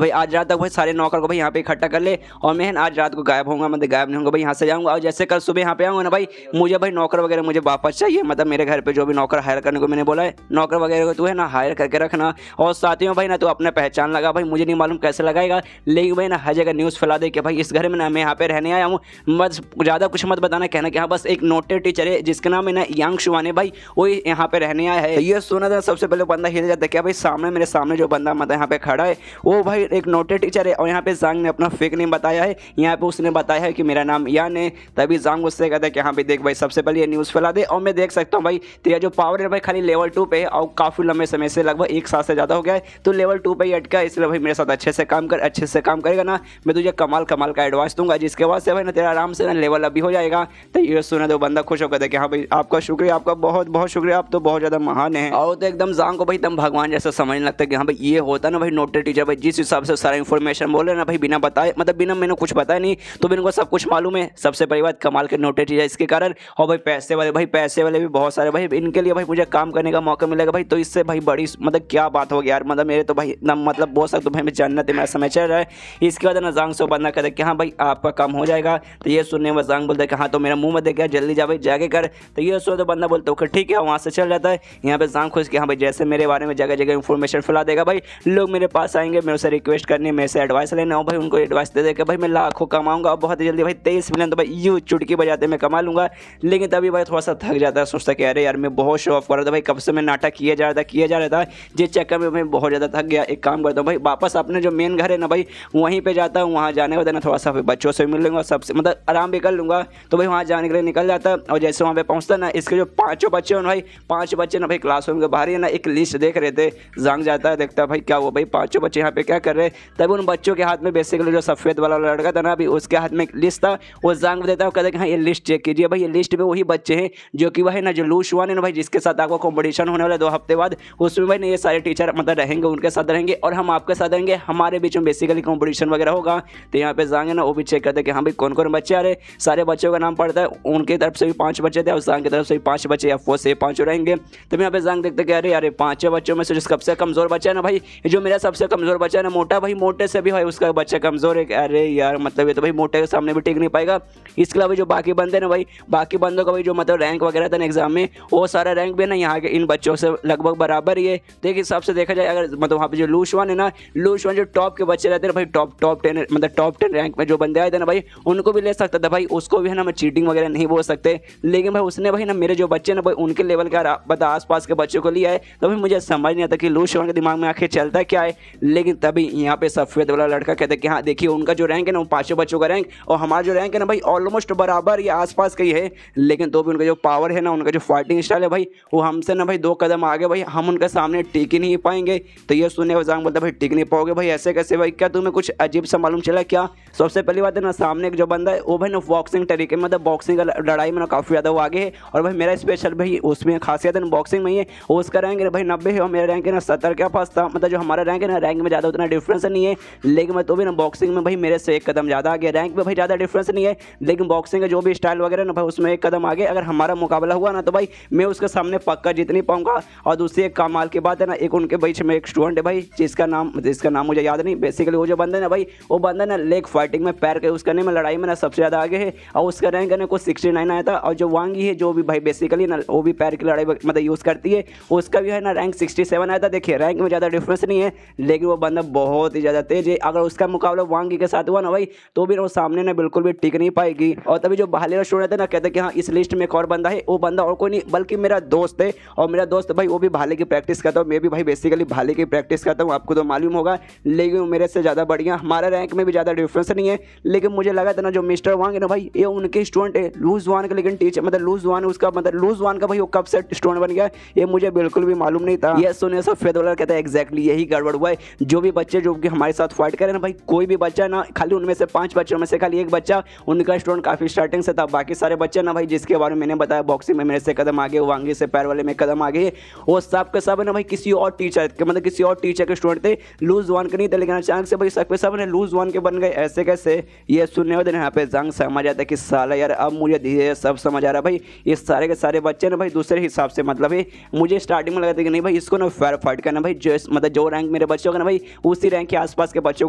भाई आज रात तक भाई सारे नौकर को भाई यहाँ पे इकट्ठा कर ले, और मैं आज रात को गायब होऊंगा, मतलब गायब नहीं होऊंगा भाई, यहाँ से जाऊँगा। और जैसे कल सुबह यहाँ पे आऊँगा ना भाई मुझे भाई नौकर वगैरह मुझे वापस चाहिए, मतलब मेरे घर पे जो भी नौकर हायर करने को मैंने बोला है नौकर वगैरह को तू है ना हायर करके रखना। और साथ ही में भाई ना तू अपना पहचान लगा भाई, मुझे नहीं मालूम कैसे लगाएगा, लेकिन भाई ना हर जगह न्यूज़ फैला दे कि भाई इस घर में ना मैं यहाँ पे रहने आया हूँ, बस ज़्यादा कुछ मत बताना, कहना कि हाँ बस एक नोटेड टीचर है जिसका नाम है ना यांग शुआन भाई, वही यहाँ पे रहने आया है। ये सुना था सबसे पहले बंदा हिल जाता है, क्या भाई सामने मेरे सामने जो बंदा मतलब यहाँ पे खड़ा है वो भाई एक नोटेड टीचर है, और यहाँ पे जांग ने अपना फेक नेम बताया है, यहाँ पे उसने बताया है कि मेरा नाम यान है। तभी जांग उससे कहता है कि हाँ भाई देख भाई सबसे पहले ये न्यूज़ फैला दे, और मैं देख सकता हूँ भाई तेरा जो पावर है भाई खाली लेवल 2 पे है, और काफ़ी लंबे समय से लगभग 1 साल से ज़्यादा हो गया है तो लेवल 2 पे ही अटका है, इसलिए भाई मेरे साथ अच्छे से काम कर, अच्छे से काम करेगा ना मैं तुझे कमाल कमाल का एडवाइस दूंगा, जिसके बाद से भाई ना तेरा आराम से ना लेवल अभी हो जाएगा। तो ये सुना तो बंदा खुश होकर कि हाँ भाई आपका शुक्रिया, आपका बहुत बहुत शुक्रिया, आप तो बहुत ज़्यादा महान है। और तो एकदम जांग को भाई एकदम भगवान जैसा समझने लगता है कि हाँ भाई ये होता ना भाई नोटेड टीचर, भाई जिस हिसाब से सारा इन्फॉर्मेशन बोले ना भाई बिना बताए, मतलब बिना मैंने कुछ बताया नहीं तो मेरे को सब कुछ मालूम है। सबसे बड़ी बात कमाल के नोटेड टीचर इसके कारण, और भाई पैसे वाले भी बहुत सारे भाई, इनके लिए भाई मुझे काम करने का मौका मिलेगा भाई, तो इससे भाई बड़ी मतलब क्या बात होगी यार, मतलब मेरे तो भाई मतलब बोल सकते हो भाई मैं जन्नत है, मेरा समय चल रहा है। इसके बाद ना जांग से बंदा कहता है कि हाँ भाई आपका काम हो जाएगा। तो ये सुनने में जांग बोलता है कि हाँ तो मेरा मुंह मत देखा, जल्दी जा भाई जाके कर। तो ये सुनो तो बंदा बोलता है ठीक है, वहाँ से चल जाता है। यहाँ पे जांग खुश कि हाँ भाई जैसे मेरे बारे में जगह जगह इन्फॉर्मेशन फैला देगा भाई, लोग मेरे पास आएंगे, मेरे से रिक्वेस्ट करनी, मेरे से एडवाइस लेना हो भाई, उनको एडवाइस दे देकर भाई मैं लाखों कमाऊंगा, और बहुत जल्दी भाई 23 मिलियन तो भाई यूँ चुटकी बजाते मैं कमा लूंगा। लेकिन तभी भाई थोड़ा सा थक जाता है, सोचता कि अरे यार मैं बहुत शो ऑफ कर रहा था भाई, कब से मैं नाटक किया जा रहा था जिस चक्कर में मैं बहुत ज़्यादा थक गया। एक काम करता हूँ भाई वापस अपने जो मेन घर है ना भाई वहीं पे जाता हूँ, वहाँ जाने के बाद ना थोड़ा सा बच्चों से मिल लूँगा, सबसे मतलब आराम भी कर लूँगा। तो भाई वहाँ जाने के लिए निकल जाता है, और जैसे वहाँ पे पहुँचता ना इसके जो 5 बच्चे हैं भाई, 5 बच्चे ना भाई क्लासरूम के बाहर ही ना एक लिस्ट देख रहे थे। जांग जाता है देखता है भाई क्या वो भाई 5 बच्चे यहाँ पे क्या कर रहे हैं। तभी उन बच्चों के हाथ में बेसिकली जो सफ़ेद वाला लड़का था ना अभी उसके हाथ में एक लिस्ट था, वो जांग देता है, कहता है कि हाँ ये लिस्ट चेक कीजिए भाई, ये लिस्ट में वही बच्चे हैं जो कि भाई ना जो लू शुआन है ना भाई जिसके साथ आपका कॉम्पिटिशन होने वाला 2 हफ्ते बाद, उसमें भाई ना ये सारे टीचर मतलब रहेंगे, उनके साथ रहेंगे और हम आपके साथ रहेंगे, हमारे बीच में बेसिकली कॉम्पिटिशन वगैरह होगा। तो यहाँ पे जांग है ना वो भी चेक करते हैं कि हाँ भाई कौन कौन बच्चे आ रहे, सारे बच्चों का नाम पड़ता है, उनकी तरफ से भी 5 बच्चे थे और जांग की तरफ से भी 5 बच्चे या 4 से 5 रहेंगे। तो यहाँ पे जांग देखते कि अरे 5 बच्चों में से जो सबसे कमज़ोर बच्चा है ना भाई, जो मेरा सबसे कमज़ोर बच्चा है ना मोटा, भाई मोटे से भी भाई उसका बच्चा कमज़ोर है। अरे यार मतलब ये तो भाई मोटे के सामने भी टिक नहीं पाएगा। इसके अलावा जो बाकी बंदे ना भाई, बाकी बंदों का भाई जो मतलब रैंक वगैरह था ना एग्जाम में, वो सारा रैंक भी ना यहाँ के इन बच्चों से लगभग बराबर ही है। तो एक हिसाब से देखा जाए अगर मतलब वहाँ पे जो लू शुआन है ना, लू शुआन जो टॉप के बच्चे रहते हैं भाई, टॉप 10 मतलब टॉप 10 रैंक में जो बंदे आए थे ना भाई उनको भी ले सकता था भाई, उसको भी है ना मैं चीटिंग वगैरह नहीं बोल सकते। लेकिन भाई उसने भाई ना मेरे जो बच्चे ना भाई उनके लेवल का बता आसपास के बच्चों को लिया है। तो भाई मुझे समझ नहीं आता कि लू शुआन के दिमाग में आखिर चलता क्या है। लेकिन तभी यहाँ पे सफ़ेद वाला लड़का कहता है कि हाँ देखिए उनका जो रैंक है ना वो 5 बच्चों का रैंक और हमारा जो रैंक है ना भाई ऑलमोस्ट बराबर या आसपास का ही है। लेकिन तो भी उनका जो पावर है ना, उनका जो फाइटिंग स्टाइल है भाई, वो हमसे ना भाई 2 कदम आगे भाई, हम उनके सामने टिक ही नहीं पाएंगे। तो ये सुनने का जांग बोलता भाई टिक नहीं पाओगे भाई, ऐसे कैसे भाई, क्या तुम्हें कुछ अजीब सा मालूम चला क्या? सबसे पहली बात है ना सामने एक जो बंदा है वो भाई ना बॉक्सिंग तरीके मतलब बॉक्सिंग का लड़ाई में ना काफ़ी ज़्यादा वो आगे है, और भाई मेरा स्पेशल भाई उसमें खासियत है ना बॉक्सिंग में ही है। उसका रैंक है भाई 90 है और मेरा रैंक है ना 70 के पास था, मतलब जो हमारा रैंक है ना रैंक में ज़्यादा उतना डिफरेंस नहीं है। लेकिन मैं तो भी ना बॉक्सिंग में भाई मेरे से 1 कदम ज़्यादा आ गया, रैंक में भाई ज़्यादा डिफरेंस नहीं है, लेकिन बॉक्सिंग का जो भी स्टाइल वगैरह ना भाई उसमें 1 कदम आगे। अगर हमारा मुकाबला हुआ ना तो भाई मैं उसके सामने पक्का जीत नहीं पाऊंगा। और दूसरी एक कमाल की बात है ना, एक उनके बीच में एक स्टूडेंट है भाई जिसका नाम मुझे याद नहीं, बेसिकली वो जो बंदा है ना भाई, वो बंदा ना लेग फाइटिंग में पैर के यूज़ करने में लड़ाई में ना सबसे ज़्यादा आगे है, और उसका रैंक है कुछ 69 आया था। और जो वांगी है जो भी भाई बेसिकली ना वो भी पैर की लड़ाई मतलब यूज़ करती है, उसका भी है ना रैंक 67 आया था। देखिए रैंक में ज़्यादा डिफरेंस नहीं है, लेकिन वो बंदा बहुत ही ज़्यादा तेज है। अगर उसका मुकाबला वांगी के साथ हुआ ना भाई तो भी वो सामने ना बिल्कुल भी टिक नहीं पाएगी। और तभी जो बाहर वाला स्टूडेंट है ना कहते कि हाँ इस लिस्ट में एक और बंदा है, वो बंदा और कोई नहीं बल्कि मेरा दोस्त है, और मेरा दोस्त भाई वो भी भाले की प्रैक्टिस करता हूँ, मैं भी भाई बेसिकली भाले की प्रैक्टिस करता हूँ, आपको तो मालूम होगा। लेकिन मेरे से ज़्यादा बढ़िया, हमारा रैंक में भी ज़्यादा डिफरेंस नहीं है। लेकिन मुझे लगा था ना जो मिस्टर वांग है ना भाई ये उनके स्टूडेंट है, लूज वान का, लेकिन टीचर मतलब लूज वान उसका मतलब लूज वान का भाई वो कब से स्टूडेंट बन गया ये मुझे बिल्कुल भी मालूम नहीं था। ये सुनने से सफेद वाला कहता है एग्जैक्टली यही गड़बड़ हुआ है। जो भी बच्चे जो कि हमारे साथ फाइट करें ना भाई, कोई भी बच्चा ना खाली उनमें से 5 बच्चों में से खाली एक बच्चा उनका स्टूडेंट काफ़ी स्टार्टिंग से था, बाकी सारे बच्चे ना भाई जिसके बारे में मैंने बताया बॉक्सिंग में मेरे से कदम आगे, वांगी से पैर वाले में कदम आगे, वो सब के सब ना भाई किसी और टीचर के मतलब किसी और टीचर के स्टूडेंट थे, लूज वन के नहीं थे। लेकिन अचानक से भाई सब ने लूज वन के बन गए, ऐसे कैसे? ये सुनने वाले यहाँ पे जंग समझ आता है कि साला यार अब मुझे धीरे सब समझ आ रहा है भाई, ये सारे के सारे बच्चे ना भाई दूसरे हिसाब से मतलब है। मुझे स्टार्टिंग में लगा था कि नहीं भाई इसको ना फेयर फाइट करना भाई, जो मतलब जो रैंक मेरे बच्चों का ना भाई उसी रैंक के आसपास के बच्चों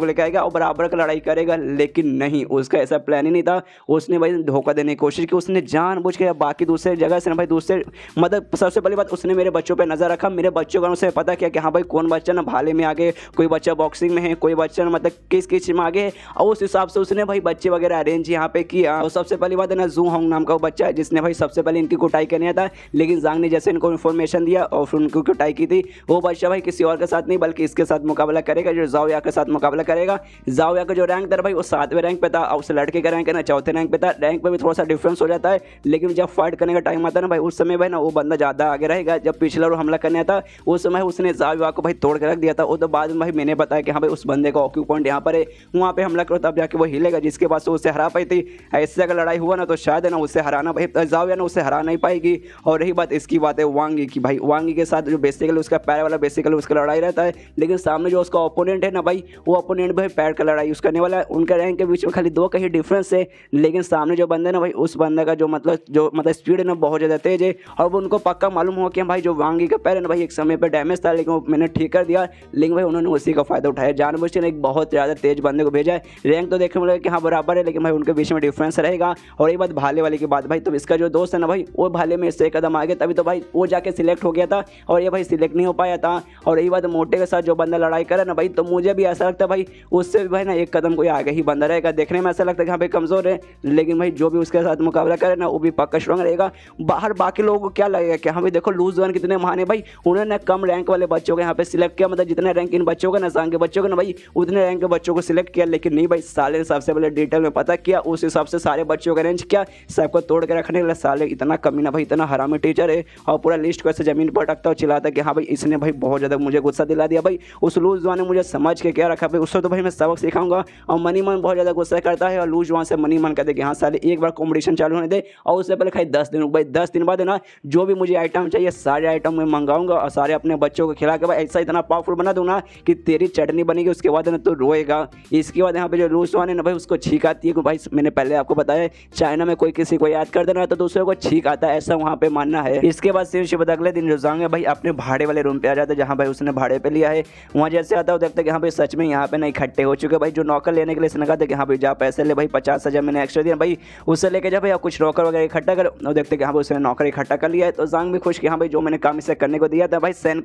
को लेकर आएगा और बराबर का लड़ाई करेगा। लेकिन नहीं, उसका ऐसा प्लान ही नहीं था। उसने भाई धोखा देने की कोशिश की, उसने जानबूझ के बाकी दूसरे जगह से ना भाई दूसरे मतलब सबसे पहली बात उसने मेरे बच्चों पर नजर रखा, मेरे बच्चों का उसे पता किया कि हाँ भाई कौन बच्चा ना भाले में आगे, कोई बच्चा बॉक्सिंग में है, कोई बच्चा मतलब किस चीज में आगे है, और उस हिसाब से उसने भाई बच्चे वगैरह अरेंज यहाँ पे किया। और सबसे पहली बात है ना, जू होंग नाम का वो बच्चा है जिसने भाई सबसे पहले इनकी कुटाई करने था, लेकिन जांग ने जैसे इनको इन्फॉर्मेशन दिया और फिर उनको कुटाई की थी, वो बच्चा भाई किसी और के साथ नहीं बल्कि इसके साथ मुकाबला करेगा, जो जाओ या के साथ मुकाबला करेगा। जाओ या का जो रैंक था भाई वो 7वें रैंक पे था, और उस लड़के का रैंक है ना 4थे रैंक पे था। रैंक पे भी थोड़ा सा डिफरेंस हो जाता है, लेकिन जब फाइट करने का टाइम आता है ना भाई, उस समय भाई ना वो बंदा ज़्यादा आगे रहेगा। जब पिछला और हमला करने था उस समय उसने जाओ को भाई तोड़ के रख दिया था। वो तो बाद में भाई मैंने बताया कि हाँ भाई उस बंदे का ऑक्यू पॉइंट यहाँ पर है, वहाँ पे हमला करो तब जाके वो हिलेगा, जिसके बाद से उससे हरा पाई थी। ऐसे अगर लड़ाई हुआ ना तो शायद है ना उससे हराना भाई जाओ या ना उससे हरा नहीं पाएगी। और रही बात इसकी बात है वांगी की, भाई वांगी के साथ जो बेसिकली उसका पैर वाला बेसिकली उसका लड़ाई रहता है, लेकिन सामने जो उसका ओपोनेंट है ना भाई, वो ओपोनेंट भाई पैर का लड़ाई उसका करने वाला है। उनका रैंक के बीच में खाली 2 का ही डिफरेंस है, लेकिन सामने जो बंदा है ना भाई, उस बंदा का जो मतलब स्पीड है ना बहुत ज़्यादा तेज है। और वो उनको पक्का मालूम हो कि भाई जो वांगी का पैर है ना भाई एक समय पर डैमेज था, लेकिन मैंने ठीक कर दिया। लेकिन भाई उन्होंने उसी का फायदा उठाया, जानबूझ के एक बहुत ज़्यादा तेज बंदे को भेजा है। रैंक तो देखने में लगा कि हाँ बराबर है, लेकिन भाई उनके बीच में डिफरेंस रहेगा। और ये बात भाले वाले की बात भाई, तो इसका जो दोस्त है ना भाई, वो भाले में इससे कदम आगे, तभी तो भाई वो जाके सिलेक्ट हो गया था और ये भाई सिलेक्ट नहीं हो पाया था। और यही बात मोटे के साथ जो बंदा लड़ाई करे ना भाई, तो मुझे भी ऐसा लगता है भाई उससे भी भाई ना एक कदम कोई आगे ही बंदा रहेगा। देखने में ऐसा लगता है कि हाँ भाई कमज़ोर है, लेकिन भाई जो भी उसके साथ मुकाबला करे ना वो भी पक्का स्ट्रॉन्ग रहेगा। बाहर बाकी लोगों को क्या लगेगा कि हाँ भाई देखो लूज वन कितने महान है भाई, उन्होंने कम रैंक वाले बच्चों को यहाँ पे सिलेक्ट किया, मतलब जितने रैंक इन बच्चों का ना सांग के बच्चों को ना भाई उतने रैंक के बच्चों को सिलेक्ट किया। लेकिन नहीं भाई, साले ने सबसे पहले डिटेल में पता किया, उस हिसाब से सारे बच्चों का रेंज किया, सबको तोड़ के रखने के लिए। साले इतना कमी ना भाई, इतना हरामी टीचर है, और पूरा लिस्ट को ऐसे जमीन पर रखता और चिल्लाता कि हाँ भाई इसने भाई बहुत ज़्यादा मुझे गुस्सा दिला दिया भाई। उस लूज वन ने मुझे समझ के क्या रखा भाई, उससे तो भाई मैं सबक सिखाऊंगा। और मनी मन बहुत ज़्यादा गुस्सा करता है, और लूज वन से मनी मन कहते कि हाँ साले एक बार कॉम्पिटिशन चालू होने दे, और उससे पहले खाली 10 दिन भाई, 10 दिन बाद है ना जो भी मुझे आइटम चाहिए सारे आइटम मैं मंगाऊंगा, और सारे अपने बच्चों को खिला के भाई ऐसा इतना पावरफुल बना दूंगा कि तेरी चटनी बनेगी, उसके बाद ना तो रोएगा। इसके बाद यहाँ पे जो लूज वन है ना भाई उसको छींक आती है, भाई मैंने पहले आपको बताया चाइना में कोई किसी को याद कर देना तो दूसरे को छींक आता है, ऐसा वहाँ पे मानना है। इसके बाद सिर्फ अगले दिन जांग भाई अपने भाड़े वाले रूम पे आ जाते हैं, जहाँ भाई उसने भाड़े पे लिया है। वहाँ जैसे आता है देखते हैं कि हाँ भाई सच में यहाँ पे ना इकट्ठे हो चुके भाई, जो नौकर लेने के लिए इसने कहा था कि हाँ भाई जा पैसे ले भाई 50,000 मैंने एक्स्ट्रा दिया भाई, उससे लेके जा भाई कुछ नौकर वगैरह इकट्ठा कर। और देखते कि हाँ भाई उसने नौकर इकट्ठा कर लिया है, तो जांग भी खुश कि हाँ भाई जो मैंने काम इसे करने को दिया था भाई सैन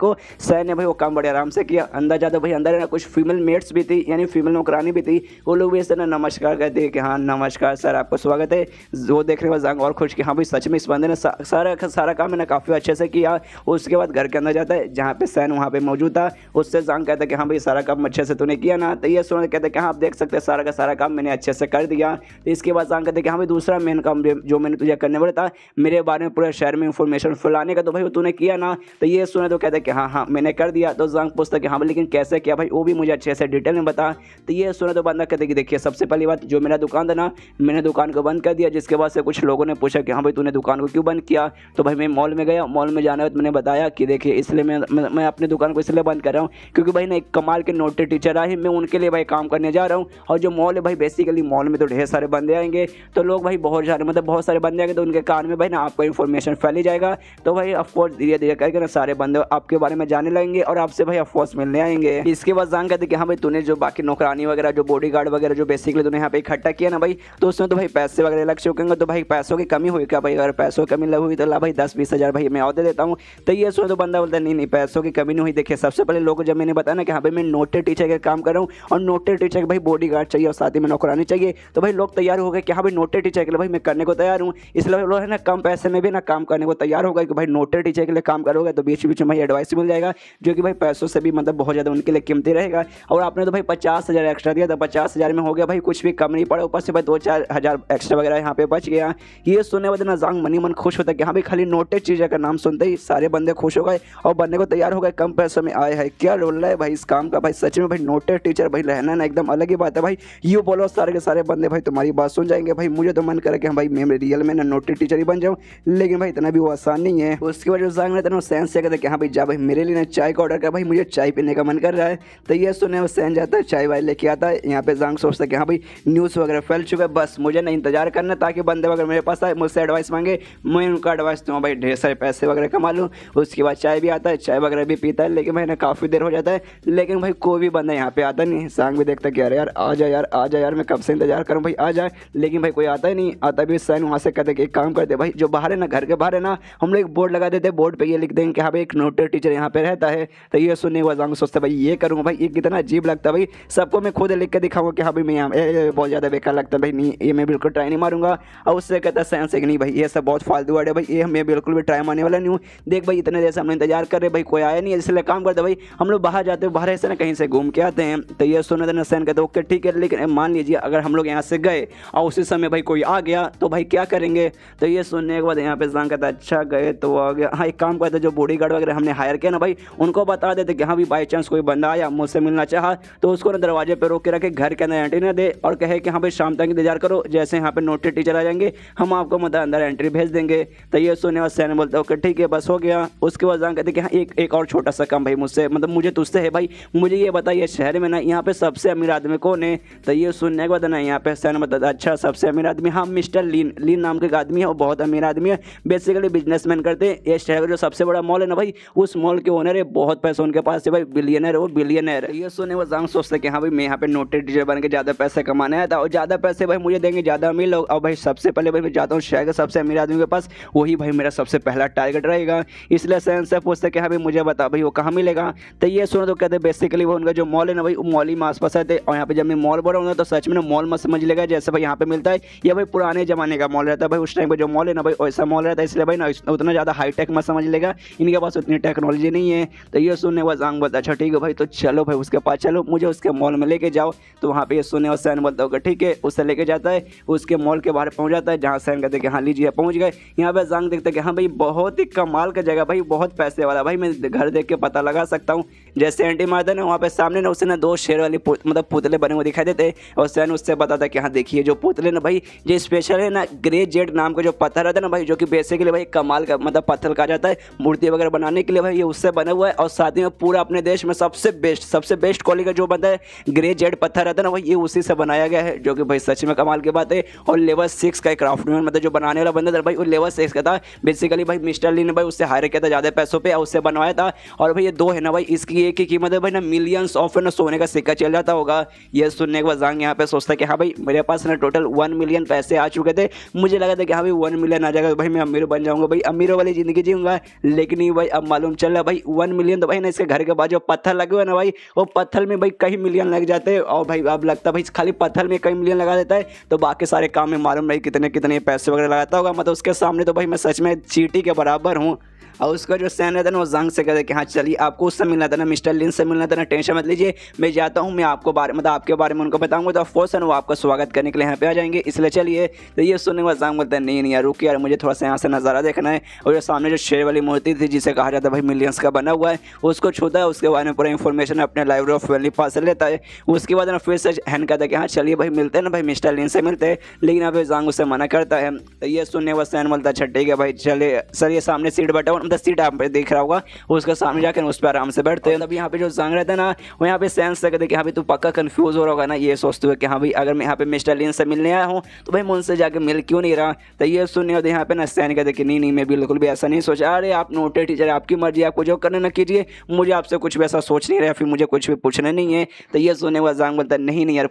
ने भाई वो काम बड़े आराम से किया। अंदर जाता भाई अंदर है ना कुछ फीमेल मेट्स भी थी, यानी फीमेल नौकरानी भी थी, वो लोग भी ऐसे ना नमस्कार कहते हैं कि हाँ नमस्कार सर आपका स्वागत है। वो देखने में जांग और खुश कि हाँ भाई सच में इस बंदे ने सारा काम मैंने काफ़ी अच्छे से किया। उसके बाद घर के अंदर जाता है जहाँ पे सैन वहाँ पे मौजूद था, उससे जांग कहता है कि हाँ भाई सारा काम अच्छे से तूने किया ना, तो ये सुन कहते हैं कि हाँ आप देख सकते हैं सारा का सारा काम मैंने अच्छे से कर दिया। तो इसके बाद जांग कहते हैं कि हाँ भाई दूसरा मेन काम जो मैंने तुझे करने वाला था मेरे बारे में पूरे शहर में इंफॉर्मेशन फैलाने का, तो भाई वो तूने किया ना, तो ये सुने तो कहते हैं कि हाँ मैंने कर दिया। तो जांग पूछता कि हाँ लेकिन कैसे किया भाई, वो भी मुझे अच्छे से डिटेल में बता। तो ये सुने तो बंदा कहते कि देखिए सबसे पहली बात जो मेरा दुकान था ना, मैंने दुकान को बंद कर दिया। जिसके बाद से कुछ लोगों ने पूछा कि हाँ भाई तूने दुकान को क्यों बंद किया, तो भाई मैं मॉल में गया, मॉल में जाने मैंने बताया कि देखिए इसलिए मैं अपनी दुकान को इसलिए बंद कर रहा हूँ क्योंकि भाई ना एक कमाल के नोटे टीचर आए, मैं उनके लिए भाई काम करने जा रहा हूँ। और जो मॉल है भाई बेसिकली मॉल में तो ढेर सारे बंदे आएंगे, तो लोग भाई बहुत सारे मतलब बहुत सारे बंदे आएंगे, तो उनके कान में भाई ना आपका इन्फॉर्मेशन फैली जाएगा। तो भाई ऑफकोर्स धीरे धीरे करके ना सारे बंदे आपके बारे में जाने लगेंगे और आपसे भाई ऑफकोर्स मिलने आएंगे। इसके बाद जान कहते कि हाँ भाई तूने जो बाकी नौकरानी वगैरह जो बॉडीगार्ड वगैरह जो बेसिकली तूने यहाँ पे इकट्ठा किया ना भाई, तो उसमें तो भाई पैसे वगैरह लग चुके होंगे, तो भाई पैसों की कमी हुई क्या भाई, अगर पैसों की कमी लग हुई तो ला भाई 10-20 हज़ार भाई मैं और दे देता हूँ। तो ये सुनो तो बंदा बोलता नहीं नहीं पैसों की कमी नहीं हुई। देखिए सबसे पहले लोगों जब मैंने बताया ना कि हाँ भाई मैं नोटेड टीचर का काम कर रहा हूँ और नोटेड टीचर के भाई बॉडीगार्ड चाहिए और साथ ही में नौकरानी चाहिए, तो भाई लोग तैयार हो गए कि हाँ भाई नोटेड टीचर के लिए भाई मैं करने को तैयार हूँ। इसलिए लोग है ना कम पैसे में भी ना काम करने को तैयार होगा कि भाई नोटेड टीचर के लिए काम करोगे तो बीच बीच में भाई एडवाइस मिल जाएगा, जो कि भाई पैसों से भी मतलब बहुत ज़्यादा उनके लिए कीमती रहेगा। और आपने तो भाई 50,000 एक्स्ट्रा दिया था, 50,000 में हो गया भाई कुछ भी कम नहीं पड़ा, ऊपर से भाई 2-4 हज़ार एक्स्ट्रा वगैरह यहाँ पे बच गया। ये सुनने बाद ना जांग मनी मन खुश होता है कि हाँ भाई खाली नोटेड टीचर का नाम सुनते ही सारे बंदे खुश हो गए और बनने को तैयार हो गए, कम पैसों में आए हैं। क्या रोल रहा है भाई इस काम का, भाई सच में भाई नोटेड टीचर भाई रहना ना एकदम अलग ही बात है भाई। यू बोलो सारे के सारे बंदे भाई तुम्हारी बात सुन जाएंगे। भाई मुझे तो मन करे कि भाई मैं रियल में ना नोटेड टीचर ही बन जाऊँ, लेकिन भाई इतना भी वो आसान नहीं है। उसके बाद जांग ने तो सैन से कहते कि हाँ भाई जा भाई मेरे लिए ना चाय का ऑर्डर कर, भाई मुझे चाय पीने का मन कर रहा है। तो ये सुने वो सैन जाता है चाय वाय लेके आता है। यहाँ पे जांग सोचता है कि हाँ भाई न्यूज़ वगैरह फैल चुका है, बस मुझे ना इंतजार करना ताकि बंदे वगैरह मेरे पास आए मुझसे एडवाइस मांगे, मैं उनका एडवाइस दूँ भाई ढेर सारे पैसे वगैरह कमा लूँ। उसके बाद चाय भी आता है, चाय वगैरह भी पीता है, लेकिन भाई ना काफ़ी देर हो जाता है, लेकिन भाई कोई भी बंदा यहाँ पे आता नहीं। जांग भी देखता कि अरे यार आ जा यार आ जा यार, मैं कब से इंतजार करूँ भाई आ जाए, लेकिन भाई कोई आता ही नहीं। आता भी सैन वहाँ से कहते कि एक काम करते भाई जो बाहर है ना घर के बाहर है ना हम लोग एक बोर्ड लगा देते, बोर्ड पे ये लिख देंगे कि हाँ भाई एक नोटेड टीचर यहाँ पे रहता है। तो ये सुनने के बाद जांग सोचते भाई ये करूँगा भाई ये कितना अजीब लगता है भाई। सबको मैं खुद लिख के दिखाऊंगा कि हाँ भाई मैं यहाँ बहुत ज़्यादा बेकार लगता है भाई, नहीं ये मैं बिल्कुल ट्राई नहीं मारूंगा। और उससे कहता है सेंस है कि नहीं भाई ये सब बहुत फालतू वर्ड है भाई, ये मैं बिल्कुल भी ट्राई मारने वाला नहीं हूँ। देख भाई इतने देर से हम इंतजार कर रहे भाई, कोई आया नहीं है, इसलिए काम करते भाई हम लोग बाहर जाते हैं, बाहर ऐसे ना कहीं से घूम के आते हैं। तो ये सुने तो सैन कहते ओके ठीक है, लेकिन मान लीजिए अगर हम लोग यहाँ से गए और उसी समय भाई कोई आ गया तो भाई क्या करेंगे। तो ये सुनने के बाद यहाँ पे जान कहता अच्छा गए तो आ गया। हाँ एक काम करते जो बॉडी गार्ड वगैरह हमने हायर किया ना भाई, उनको बता देते कि हाँ भाई बाई चांस कोई बंदा आया मुझसे मिलना चाहा तो उसको ना दरवाजे पे रोक के रखे, घर के अंदर एंट्री ना दे और कहे कि हाँ भाई शाम तक इंतजार करो, जैसे यहाँ पे नोटिस टीचर आ जाएंगे हम आपको मतलब अंदर एंट्री भेज देंगे। तो ये सुनने बाद सैन बोलता ओके ठीक है बस हो गया। उसके बाद जान कहते कि हाँ एक और छोटा सा काम भाई मुझसे मतलब मुझे तुझसे है भाई, मुझे ये बताइए शहर में ना यहाँ पे सबसे अमीर आदमी कौन है। तो ये सुनने के बाद ना यहाँ पे सैन बताता अच्छा सबसे अमीर आदमी हाँ मिस्टर लीन नाम के एक आदमी है, वो बहुत अमीर आदमी है, बेसिकली बिजनेसमैन करते हैं। ये शहर का जो सबसे बड़ा मॉल है ना भाई उस मॉल के ओनर है, बहुत पैसा उनके पास है भाई, बिलियनर है वो बिलियनर। ये सुनने वो जांग सोचते कि हाँ भाई मैं यहाँ पे नोटेड टीचर बन के ज़्यादा पैसे कमाने आया था और ज़्यादा पैसे भाई मुझे देंगे ज़्यादा अमीर लोग। और भाई सबसे पहले भाई मैं जाता हूँ शहर के सबसे अमीर आदमी के पास, वही भाई मेरा सबसे पहला टारगेट रहेगा। इसलिए सैन से पूछते कि हाँ भाई मुझे बता भाई वो कहाँ मिलेगा। तो ये सुनो तो कहते बेसिकली वो उनका जो मॉल है ना भाई वो मॉल ही में आसपास रहते। और यहाँ पे जब मैं मॉल बोल रहा हूँ तो सच में मॉल मत समझ लेगा जैसे भाई यहाँ पे मिलता है, ये भाई पुराने जमाने का मॉल रहता है भाई, उस टाइम पे जो मॉल है ना भाई वैसा मॉल रहता है, इसलिए भाई ना उतना ज़्यादा हाईटेक मत समझ लेगा, इनके पास उतनी टेक्नोलॉजी नहीं है। तो ये सुनने वाला जांग बोलता अच्छा ठीक है भाई तो चलो भाई उसके पास चलो, मुझे उसके मॉल में लेके जाओ। तो वहाँ पे ये सुनने वाला सैन बोलता होगा ठीक है, उससे लेके जाता है, उसके मॉल के बाहर पहुँच जाता है जहाँ सैन कहते कि हाँ लीजिए पहुँच गए। यहाँ पे जांग देखते कि हाँ भाई बहुत ही कमाल का जगह भाई, बहुत पैसे वाला भाई, मैं घर देख के पता लगा सकता हूँ। जैसे एंटी मारता है ना वहाँ पे सामने ना उसे ना दो शेर वाली मतलब पुतले बने हुए दिखाई देते और सैन उससे बताता कि हाँ देखिए जो पुतले ना भाई ये स्पेशल है ना ग्रे जेड नाम का जो पत्थर रहता है ना भाई, जो कि बेसिकली भाई कमाल का मतलब पत्थर कहा जाता है मूर्ति वगैरह बनाने के लिए भाई, ये उससे बना हुआ है। और साथ ही में पूरा अपने देश में सबसे बेस्ट क्वालिटी का जो बनता है ग्रे जेड पत्थर रहता है ना भाई, ये उसी से बनाया गया है, जो कि भाई सच में कमाल की बात है। और लेवल 6 का क्राफ्टमैन मतलब जो बनाने वाला बंदा था भाई वो लेवल 6 का था, बेसिकली भाई मिस्टर ली ने भाई उससे हायर किया था ज़्यादा पैसों पे और उससे बनवाया था। और भाई ये दो है ना भाई इसकी एक की कीमत है भाई ना मिलियंस ऑफ ना सोने का सिक्का चल जाता होगा। ये सुनने के बाद जांग यहाँ पे सोचता है कि हाँ भाई मेरे पास ना टोटल 1 मिलियन पैसे आ चुके थे, मुझे लगा था कि हाँ भाई 1 मिलियन आ जाएगा भाई मैं अमीर बन जाऊंगा भाई, अमीरों वाली जिंदगी जीऊंगा। लेकिन नहीं भाई अब मालूम चल रहा भाई 1 मिलियन तो भाई ना इसके घर के बाद जो पत्थर लगे हुए ना भाई वो पत्थर में भाई कई मिलियन लग जाते हैं। और भाई अब लगता है भाई खाली पत्थर में कई मिलियन लगा देता है तो बाकी सारे काम में मालूम नहीं कितने कितने पैसे वगैरह लगाता होगा, मतलब उसके सामने तो भाई मैं सच में चींटी के बराबर हूँ। और उसका जो सैन रहता है ना वो जांग से कहता है कि हाँ चलिए आपको उससे मिलना था ना मिस्टर लिन से मिलना था ना, टेंशन मत लीजिए मैं जाता हूँ, मैं आपको आपके बारे में उनको बताऊंगा तो ऑफकोर्स है ना वो आपका स्वागत करने के लिए यहाँ पे आ जाएंगे, इसलिए चलिए। तो ये सुनने के बाद जांग बोलता है नहीं यार रुक यार मुझे थोड़ा सा यहाँ से नज़ारा देखना है। और जो सामने जो शेर वाली मूर्ति थी जिसे कहा जाता है भाई मिलियंस का बना हुआ है उसको छूता है, उसके बारे में पूरा इन्फॉर्मेशन अपने लाइब्रेरी ऑफ वैली पास से लेता है। उसके बाद ना फिर से हैंड कहता है कि हाँ चलिए भाई मिलते हैं ना भाई मिस्टर लिन से मिलते हैं, लेकिन यहाँ पे जांग उससे मना करता है। तो ये सुनने के बाद सैन बोलता है अच्छा ठीक है भाई चले सर, ये सामने सीट बैठा हुआ मतलब सीट आप देख रहा होगा उसके सामने जाकर उस पर आराम से बैठते हैं। तब यहाँ पे जो जांग रहता है ना वो यहाँ पे सेंस से कहते कि हाँ भाई तू पक्का कंफ्यूज हो रहा होगा ना, ये सोचते हुए कि हाँ भाई अगर मैं यहाँ पे मिस्टर लिन से मिलने आया हूँ तो भाई मैं उनसे जाकर मिल क्यों नहीं रहा। तो ये सुनने होते यहाँ पे ना सैन कहते कि नहीं मैं बिल्कुल भी ऐसा नहीं सोचा, अरे आप नोटेड टीचर आपकी मर्जी, आपको जो करना ना कीजिए, मुझे आपसे कुछ भी ऐसा सोच नहीं रहा, फिर मुझे कुछ भी पूछना नहीं है। तो ये सुनने के बाद जांग बोलता है नहीं यार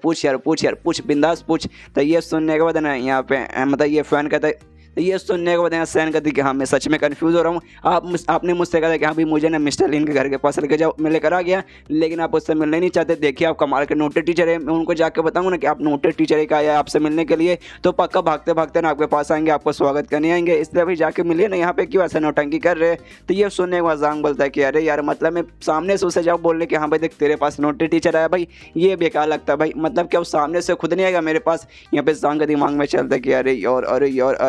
पूछ बिंदास पूछ। तो ये सुनने के बाद ना यहाँ पे मतलब ये फैन कहता है, ये सुनने के बाद यहाँ सैन कहती कि हाँ मैं सच में कंफ्यूज हो रहा हूँ, आपने मुझसे कहा था कि हाँ भाई मुझे ना मिस्टर लिन के घर के पास लेके जाओ, मैं लेकर आ गया, लेकिन आप उससे मिलने नहीं चाहते। देखिए आप कमाल के नोटेड टीचर है, मैं उनको जाकर बताऊँगा ना कि आप नोटेड टीचर है, आया आपसे मिलने के लिए तो पक्का भागते भागते ना आपके पास आएंगे, आपको स्वागत करने आएंगे, इसलिए भाई जाके मिलिए ना, यहाँ पे क्यों ऐसा नौटंकी कर रहे। तो ये सुनने के बाद जांग बोलता है कि अरे यार मतलब मैं सामने से उसे जाओ बोलने कि हाँ भाई देख तेरे पास नोटेड टीचर आया भाई, ये बेकार लगता है भाई, मतलब क्या वो सामने से खुद नहीं आएगा मेरे पास। यहाँ पे जांग के दिमाग में चलता है कि अरे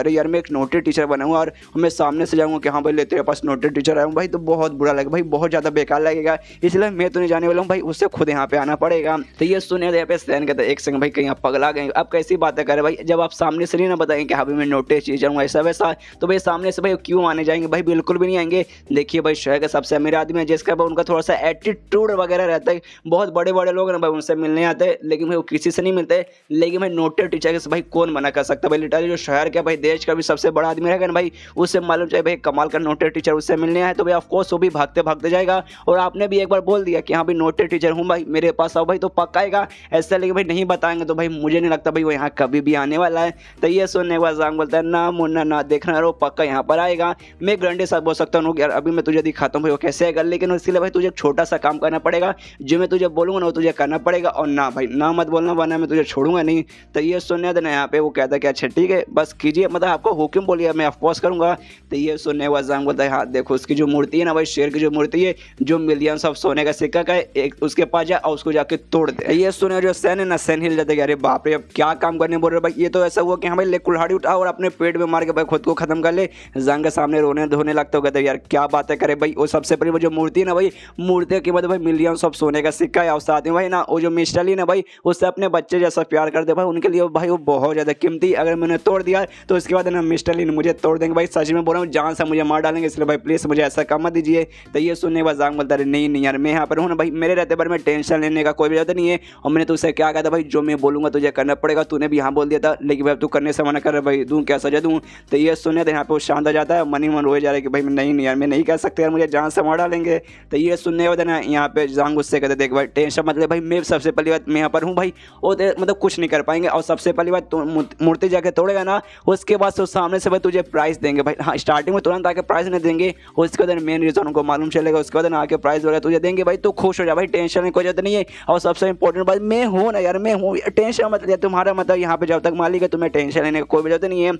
यार मैं एक नोटेड टीचर बनाऊंगा और मैं सामने से जाऊंगा कि हाँ भाई ले तेरे पास नोटेड टीचर आया हूँ भाई, तो बहुत बुरा लगेगा भाई, बहुत ज़्यादा बेकार लगेगा, इसलिए मैं तो नहीं जाने वाला हूँ भाई, उससे खुद यहाँ पे आना पड़ेगा। तो ये सुने यहाँ पे सैन कहता है एक सेकंड भाई कहीं आप पगला गए, आप कैसी बातें करें भाई, जब आप सामने से नहीं ना बताएंगे कि हाँ भाई मैं नोटेड टीचर हूँ ऐसा वैसा, तो भाई सामने से भाई क्यों आने जाएंगे भाई, बिल्कुल भी नहीं आएंगे। देखिए भाई शहर का सबसे अमीर आदमी है जिसका भाई उनका थोड़ा सा एटीट्यूड वगैरह रहता है, बहुत बड़े बड़े लोग ना भाई उनसे मिलने आते हैं, लेकिन भाई वो किसी से नहीं मिलते। लेकिन भाई नोटेड टीचर के भाई कौन मना कर सकता भाई, लिटरली जो शहर का भाई देश का भी सबसे बड़ा आदमी रहेगा ना भाई, उससे मालूम चाहिए भाई कमाल का नोटेड टीचर उससे मिलने आया, तो भाई ऑफकोर्स वो भी भागते भागते जाएगा। और आपने भी एक बार बोल दिया कि हाँ भाई नोटेड टीचर हूँ भाई, मेरे पास आओ भाई, तो पक्का आएगा। ऐसा लेकिन भाई नहीं बताएंगे तो भाई मुझे नहीं लगता भाई वो यहाँ कभी भी आने वाला है। तो ये सुनने के बाद जांग बोलता है ना मुन्ना ना देखना रो, पक्का यहाँ पर आएगा। मैं गारंटी साथ बोल सकता हूँ यार, अभी मैं तुझे दिखाता हूँ भाई वो कैसे आएगा, लेकिन उसके लिए भाई तुझे एक छोटा सा काम करना पड़ेगा। जो मैं तुझे बोलूंगा ना वो तुझे करना पड़ेगा, और ना भाई ना मत बोलना वरना मैं तुझे छोड़ूंगा नहीं। तो ये सुनने देना यहाँ पे वो कहता है कि अच्छा ठीक है बस कीजिए, मतलब आपको हुक्म बोलिए मैं ऑफकोर्स करूंगा। तो ये सुनने के बाद जांग बोलता है हाँ देखो उसकी जो मूर्ति है ना भाई, शेर की जो मूर्ति है जो मिलियंस ऑफ सोने का सिक्का का है, एक उसके पास जा और उसको जाके तोड़ दे। ये सुने जो सैन है ना, सैन हिल जाते अरे बाप रे अब क्या काम करने बोल रहे भाई, ये तो ऐसा हुआ कि हाँ भाई ले कुल्हाड़ी उठा और अपने पेट में मार के भाई खुद को खत्म कर ले। जांग के सामने रोने धोने लगता कहते यार क्या बातें करे भाई। वो सबसे पहले वो जो मूर्ति है ना भाई, मूर्ति की कीमत भाई मिलियंस ऑफ सोने का सिक्का है, और साथ में भाई ना वो जो मिस्टर ली ना भाई उससे अपने बच्चे जैसा प्यार करते भाई, उनके लिए भाई वो बहुत ज़्यादा कीमती। अगर मैंने तोड़ दिया तो उसके बाद ना मिस्टर ली मुझे तोड़ देंगे भाई, सच में बोल रहा हूँ जान से मुझे मार डालेंगे, इसलिए भाई प्लीज़ मुझे ऐसा काम मत दीजिए। तो ये सुनने के बाद जांग बोलता है नहीं नहीं यार मैं यहाँ पर हूँ ना भाई, मेरे रहते पर मैं टेंशन लेने का कोई भी जरूरत नहीं है। और मैंने तुझसे क्या कहा था भाई, जो मैं बोलूँगा तुझे करना पड़ेगा, तूने भी यहाँ बोल दिया था लेकिन भाई तू करने से मना कर रहा भाई, दूँ क्या सजा दूँ। तो ये सुनने तो यहाँ पे वो शांत हो जाता है, मन ही मन रोए जा रहा है कि भाई नहीं यार मैं नहीं कह सकते यार, मुझे जान से मार डालेंगे। तो ये सुनने के बाद ना यहाँ पे जांग उससे कहते देख भाई टेंशन मतलब भाई मैं सबसे पहली बात मैं यहाँ पर हूँ भाई, वो मतलब कुछ नहीं कर पाएंगे। और सबसे पहली बात तो मूर्ति जाके तोड़ेगा ना, उसके बाद तो सामने से भाई तुझे प्राइस देंगे भाई। हाँ स्टार्टिंग में तुरंत आके प्राइस नहीं देंगे, उसके बाद मेन रीजन उनको मालूम चलेगा, उसके बाद आके प्राइस वगैरह तुझे देंगे भाई, तो खुश हो जा भाई, टेंशन की कोई जरूरत नहीं है। और सबसे इंपॉर्टेंट बात मैं हूँ ना यार, मैं हूँ, टेंशन मत लिया तुम्हारा मतलब यहाँ पे जब तक मालिक है तुम्हें टेंशन लेने का कोई भी जरूरत नहीं है।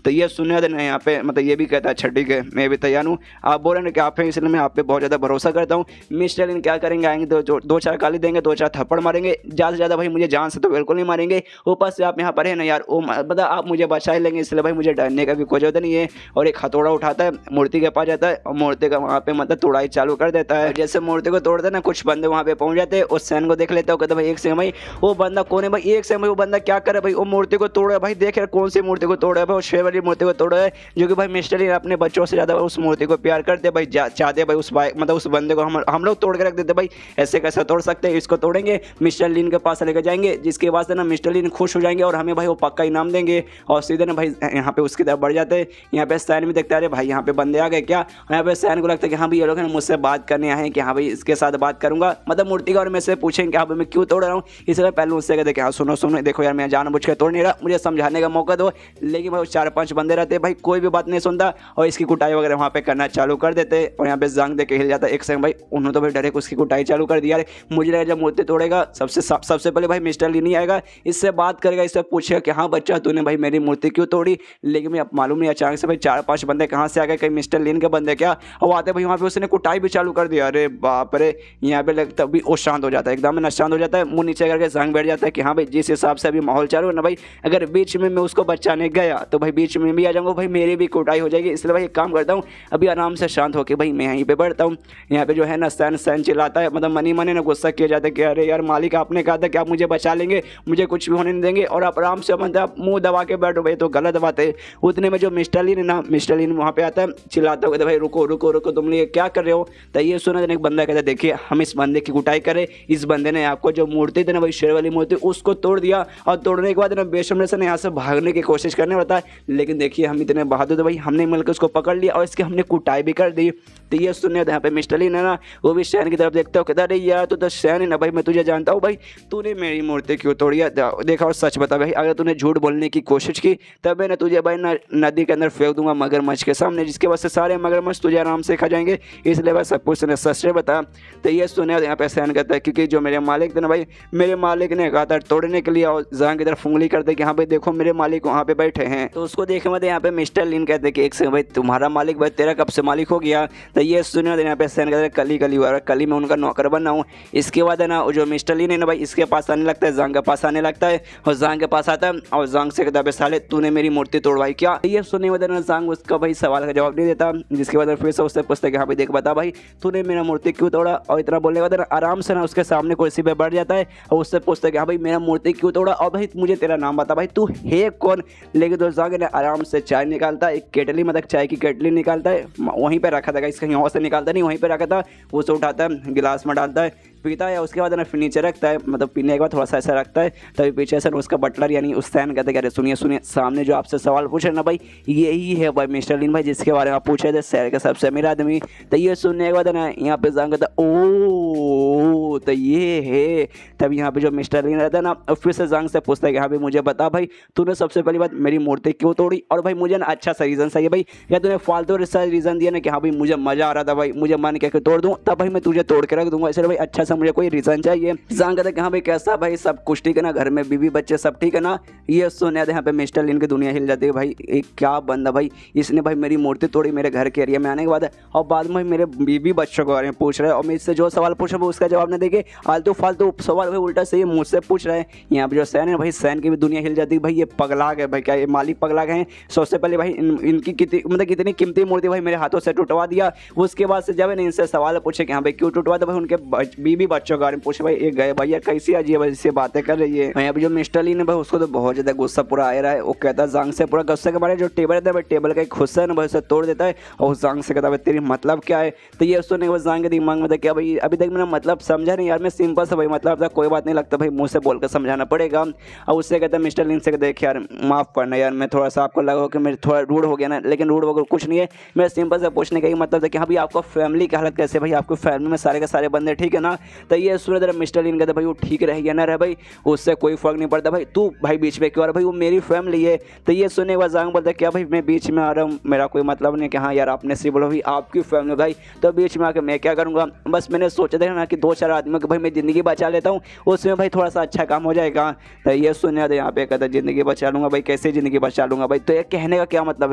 तो ये सुनने देना यहाँ पे मतलब ये भी कहता है अच्छा ठीक है मैं भी तैयार हूँ, आप बोल रहे हैं कि आप हैं इसलिए मैं आप पे बहुत ज़्यादा भरोसा करता हूँ। मिस्टर लिन क्या करेंगे, आएंगे तो दो चार गाली देंगे, दो चार थप्पड़ मारेंगे, ज़्यादा से ज़्यादा भाई मुझे जान से तो बिल्कुल नहीं मारेंगे। ऊपर से आप यहाँ पर है ना यार वो मतलब आप मुझे बचा ही लेंगे, इसलिए भाई मुझे डरने का भी कोई जरूरत नहीं है। और एक हथौड़ा उठाता है मूर्ति के पास जाता है और मूर्ति का वहाँ पे मतलब तोड़ाई चालू कर देता है। जैसे मूर्ति को तोड़ते ना कुछ बंदे वहाँ पे पहुँच जाते हैं, उस सैन को देख लेते हो कहते भाई एक से भाई वो बंदा कौन है भाई, एक से भाई वो बंदा क्या करे भाई, वो मूर्ति को तोड़ रहा है भाई, देख यार कौन सी मूर्ति को तोड़ रहा है भाई, वो शेर वाली मूर्ति को तोड़ रहा है, जो कि भाई मिस्टर ली अपने बच्चों से ज़्यादा उस मूर्ति को प्यार करते भाई, चाहते भाई उस मतलब उस बंदे को हम लोग तोड़ के रख देते भाई, ऐसे कैसे तोड़ सकते हैं, इसको तोड़ेंगे मिस्टर लीन के पास लेकर जाएंगे, जिसके बाद ना मिस्टर लीन खुश हो जाएंगे और हमें भाई वो पक्का इनाम देंगे। और सीधे ना भाई यहाँ पे उसकी तरफ बढ़ जाते हैं। यहाँ पे सैन भी देखता है अरे भाई यहाँ पे बंदे आ गए क्या, यहाँ पे सैन को लगता है कि हाँ भाई ये लोग मुझसे बात करने आए हैं कि हाँ भाई इसके साथ बात करूंगा, मतलब मूर्ति का और मैं से पूछेंगे हाँ भाई मैं क्यों तोड़ रहा हूँ, इसलिए पहले उससे कहते कि हाँ सुनो सुनो देखो यार मैं जानबूझ के तोड़ नहीं रहा, मुझे समझाने का मौका दो। लेकिन भाई 4-5 बंदे रहते भाई कोई भी बात नहीं सुनता और इसकी कुटाई वगैरह वहाँ पे करना चालू कर देते। और यहाँ पे जांग देख के हिल जाता है एक सेकंड भाई, उन्होंने तो भाई डायरेक्ट उसकी कुटाई चालू कर दिया। मुझे लगा जब मूर्ति तोड़ेगा सबसे पहले भाई मिस्टर ली नहीं आएगा, इससे बात करेगा, इससे पूछेगा कि हाँ बच्चा तूने भाई मेरी मूर्ति क्यों तोड़ी। लेकिन मैं मालूम नहीं अचानक से भाई 4-5 बंदे कहाँ से आ गए, कहीं मिस्टर लीन के बंदे क्या, और आते भाई वहाँ पे उसने कुटाई भी चालू कर दिया। अरे बाप रे, यहाँ पे लगता भी वो शांत हो जाता है, एकदम ना शांत हो जाता है, मुंह नीचे करके जांग बैठ जाता है कि हाँ भाई जिस हिसाब से अभी माहौल चालू है ना भाई, अगर बीच में मैं उसको बचाने गया तो भाई बीच में भी आ जाऊँगा भाई, मेरी भी कुटाई हो जाएगी, इसलिए भाई एक काम करता हूँ अभी आराम से शांत होकर भाई मैं यहीं पे बैठता हूँ। यहाँ पे जो है ना सैन चिल्लाता है, मतलब मनी मनी ना गुस्सा किया जाता है कि अरे यार मालिक आपने कहा था कि आप मुझे बचा लेंगे, मुझे कुछ भी होने नहीं देंगे और आप आराम से मतलब आप मुँह दबा के बैठो भाई, तो गलत बात है। उतने में जो मिस्टर लीन है ना, मिस्टर लीन वहाँ पे आता है, चिल्लाता है भाई रुको रुको रुको तुम लोग क्या कर रहे हो। तो ये सुना एक बंदा कहता है देखिए हम इस बंदे की कुटाई करें, इस बंदे ने आपको जो मूर्ति थी ना भाई शेर वाली मूर्ति उसको तोड़ दिया, और तोड़ने के बाद ना बेशर्मी से यहाँ से भागने की कोशिश करने होता है, लेकिन देखिए हम इतने बहादुर थे भाई, हमने मिलकर उसको पकड़ लिया और इसकी हमने कुटाई भी कर दी। तो ये सुनने यहाँ पे मिस्टर लीन है ना वो भी सैन की तरफ देखता हो, कहता अरे यार तू तो सैन है ना भाई, मैं तुझे जानता हूँ भाई, तूने मेरी मूर्ति क्यों तोड़ी है, देखा और सच बता भाई, अगर तूने झूठ बोलने की कोशिश की तब मैं तुझे भाई ना नदी के अंदर फेंक दूंगा मगरमच्छ के सामने, जिसके वजह से सारे मगरमच्छ तुझे आराम से खा जाएंगे, इसलिए भाई सब कुछ सच से बता। तो ये सुने यहाँ पे सैन कहता है क्योंकि जो मेरे मालिक थे ना भाई, मेरे मालिक ने कहा था तोड़ने के लिए, और जांग की तरफ उंगली करते कि हाँ भाई देखो मेरे मालिक वहाँ पे बैठे हैं। तो उसको देखने में यहाँ पे मिस्टर लीन कहते हैं कि एक सेकंड भाई तुम्हारा मालिक भाई तेरा कब से मालिक हो गया। तो ये सुने यहाँ पे सैन कहते हैं कली हुआ, कली में उनका नौकर बना हूँ। इसके बाद है ना जो मिस्टर लीन है ना भाई इसके पास आने लगता है, जांग के पास आने लगता है, और जांग के पास आता है और जांग से कहता है साले तूने मेरी मूर्ति तोड़वाई क्या। ये सुनने के बाद जांग उसका भाई सवाल का जवाब नहीं देता, जिसके बाद फिर से उससे पूछता है कि हाँ भाई देख बता भाई तूने मेरा मूर्ति क्यों तोड़ा। और इतना बोलने के बाद आराम से ना उसके सामने कुर्सी पे बैठ जाता है और उससे पूछता है कि हाँ भाई मेरा मूर्ति क्यों तोड़ा, और भाई मुझे तेरा नाम बता भाई तू है कौन। लेकिन तो जांग ने आराम से चाय निकालता है, एक केटली मतलब चाय की केटली निकालता है, वहीं पे रखा था, कहीं और से निकालता नहीं, वहीं पे रखा था, वो से उठाता है गिलास में डालता है पीता है, उसके बाद ना फिर नीचे रखता है, मतलब पीने के बाद थोड़ा सा ऐसा रखता है, तभी पीछे से उसका बटलर यानी उस सैन कहते हैं सुनिए सामने जो आपसे सवाल पूछा पूछ रहे ना भाई यही है भाई मिस्टर लीन भाई जिसके बारे में आप पूछ रहे थे शहर के सबसे अमीर आदमी। तो ये सुनने के बाद ना यहाँ पे जांग कहता ओ तो ये है। तब यहाँ पे जो मिस्टर लीन रहता है ना फिर से जांग से पूछता है कि हाँ भाई मुझे बता भाई तूने सबसे पहली बात मेरी मूर्ति क्यों तोड़ी, और भाई मुझे ना अच्छा सा रीज़न चाहिए भाई, या तूने फालतू रीज़न दिया ना कि हाँ भाई मुझे मजा आ रहा था भाई मुझे मन कह के तोड़ दूँ तब भाई मैं तुझे तोड़ के रख दूंगा, इसलिए भाई अच्छा सा मुझे कोई रीज़न चाहिए। जांग कहता है कि हाँ भाई कैसा भाई सब कुछ ठीक है ना, घर में बीवी बच्चे सब ठीक है ना। ये सुने यहाँ पे मिस्टर लीन की दुनिया हिल जाती है भाई एक क्या बंदा भाई इसने भाई मेरी मूर्ति तोड़ी मेरे घर के एरिया में आने के बाद, और बाद में मेरे बीवी बच्चों के बारे में पूछ रहे हैं और मैं इससे जो सवाल पूछ रहा हूँ उसका जवाब नहीं देके आलतू फालतू सवाल भाई उल्टा से ये मुझसे पूछ रहे हैं। यहाँ पे जो सैन है भाई सैन की भी दुनिया हिल जाती है भाई ये पगला गए भाई, क्या ये मालिक पगला गए हैं। सबसे पहले भाई इनकी कितनी कीमती मूर्ति भाई मेरे हाथों से टुटवा दिया, उसके बाद से जब इनसे सवाल पूछे कि हाँ भाई क्यों टुटवा, तो भाई उनके बीवी बच्चों के बारे में पूछे भाई ये गए भैया कैसी अजीब से बातें कर रही है। यहाँ पे जो मिस्टर लीन है भाई उसको तो बहुत ज्यादा गुस्सा पूरा आ रहा है, वो कहता है जांग से पूरा गुस्से के मारे जो टेबल रहता है भाई टेबल का एक हिस्सा है ना भाई उसे तोड़ देता है और जांग से कहता है तेरी मतलब क्या है। तो ये सुनने के बाद जांग के दिमाग में था क्या भाई अभी तक मैंने मतलब समझा नहीं यार, मैं सिंपल से भाई मतलब था कोई बात नहीं लगता भाई मुंह से बोलकर समझाना पड़ेगा। और उससे कहता है मिस्टर लीन से देख यार माफ़ करना यार मैं थोड़ा सा आपको लगा कि मैं थोड़ा रूड हो गया ना, लेकिन रूड वगैरह कुछ नहीं है, मैं सिंपल से पूछने का ही मतलब था कि हाँ भाई आपको फैमिली की हालत कैसे भाई, आपको फैमिली में सारे के सारे बंदे ठीक है ना। तो ये सुने जरा मिस्टर लीन कहता भाई वो ठीक रहे या ना रहे भाई उससे कोई फर्क नहीं पड़ता भाई, तू भाई बीच में क्यों आ रहा भाई वो मेरी फैमिली है। तो ये सुनने के बाद जांग बोलता है क्या भाई मैं बीच में आ रहा हूँ, मेरा कोई मतलब नहीं कि हाँ यार आपने सिर्फ बोलो भाई आपकी फैमिली भाई तो बीच में आकर मैं क्या करूँगा, बस मैंने सोचा था ना कि 2-4 आदमियों की भाई मैं ज़िंदगी बचा लेता हूँ उसमें भाई थोड़ा सा अच्छा काम हो जाएगा। तो ये सुनने आता यहाँ पे कहता है ज़िंदगी बचा लूँगा भाई, कैसे ज़िंदगी बचा लूँगा भाई, तो ये कहने का क्या मतलब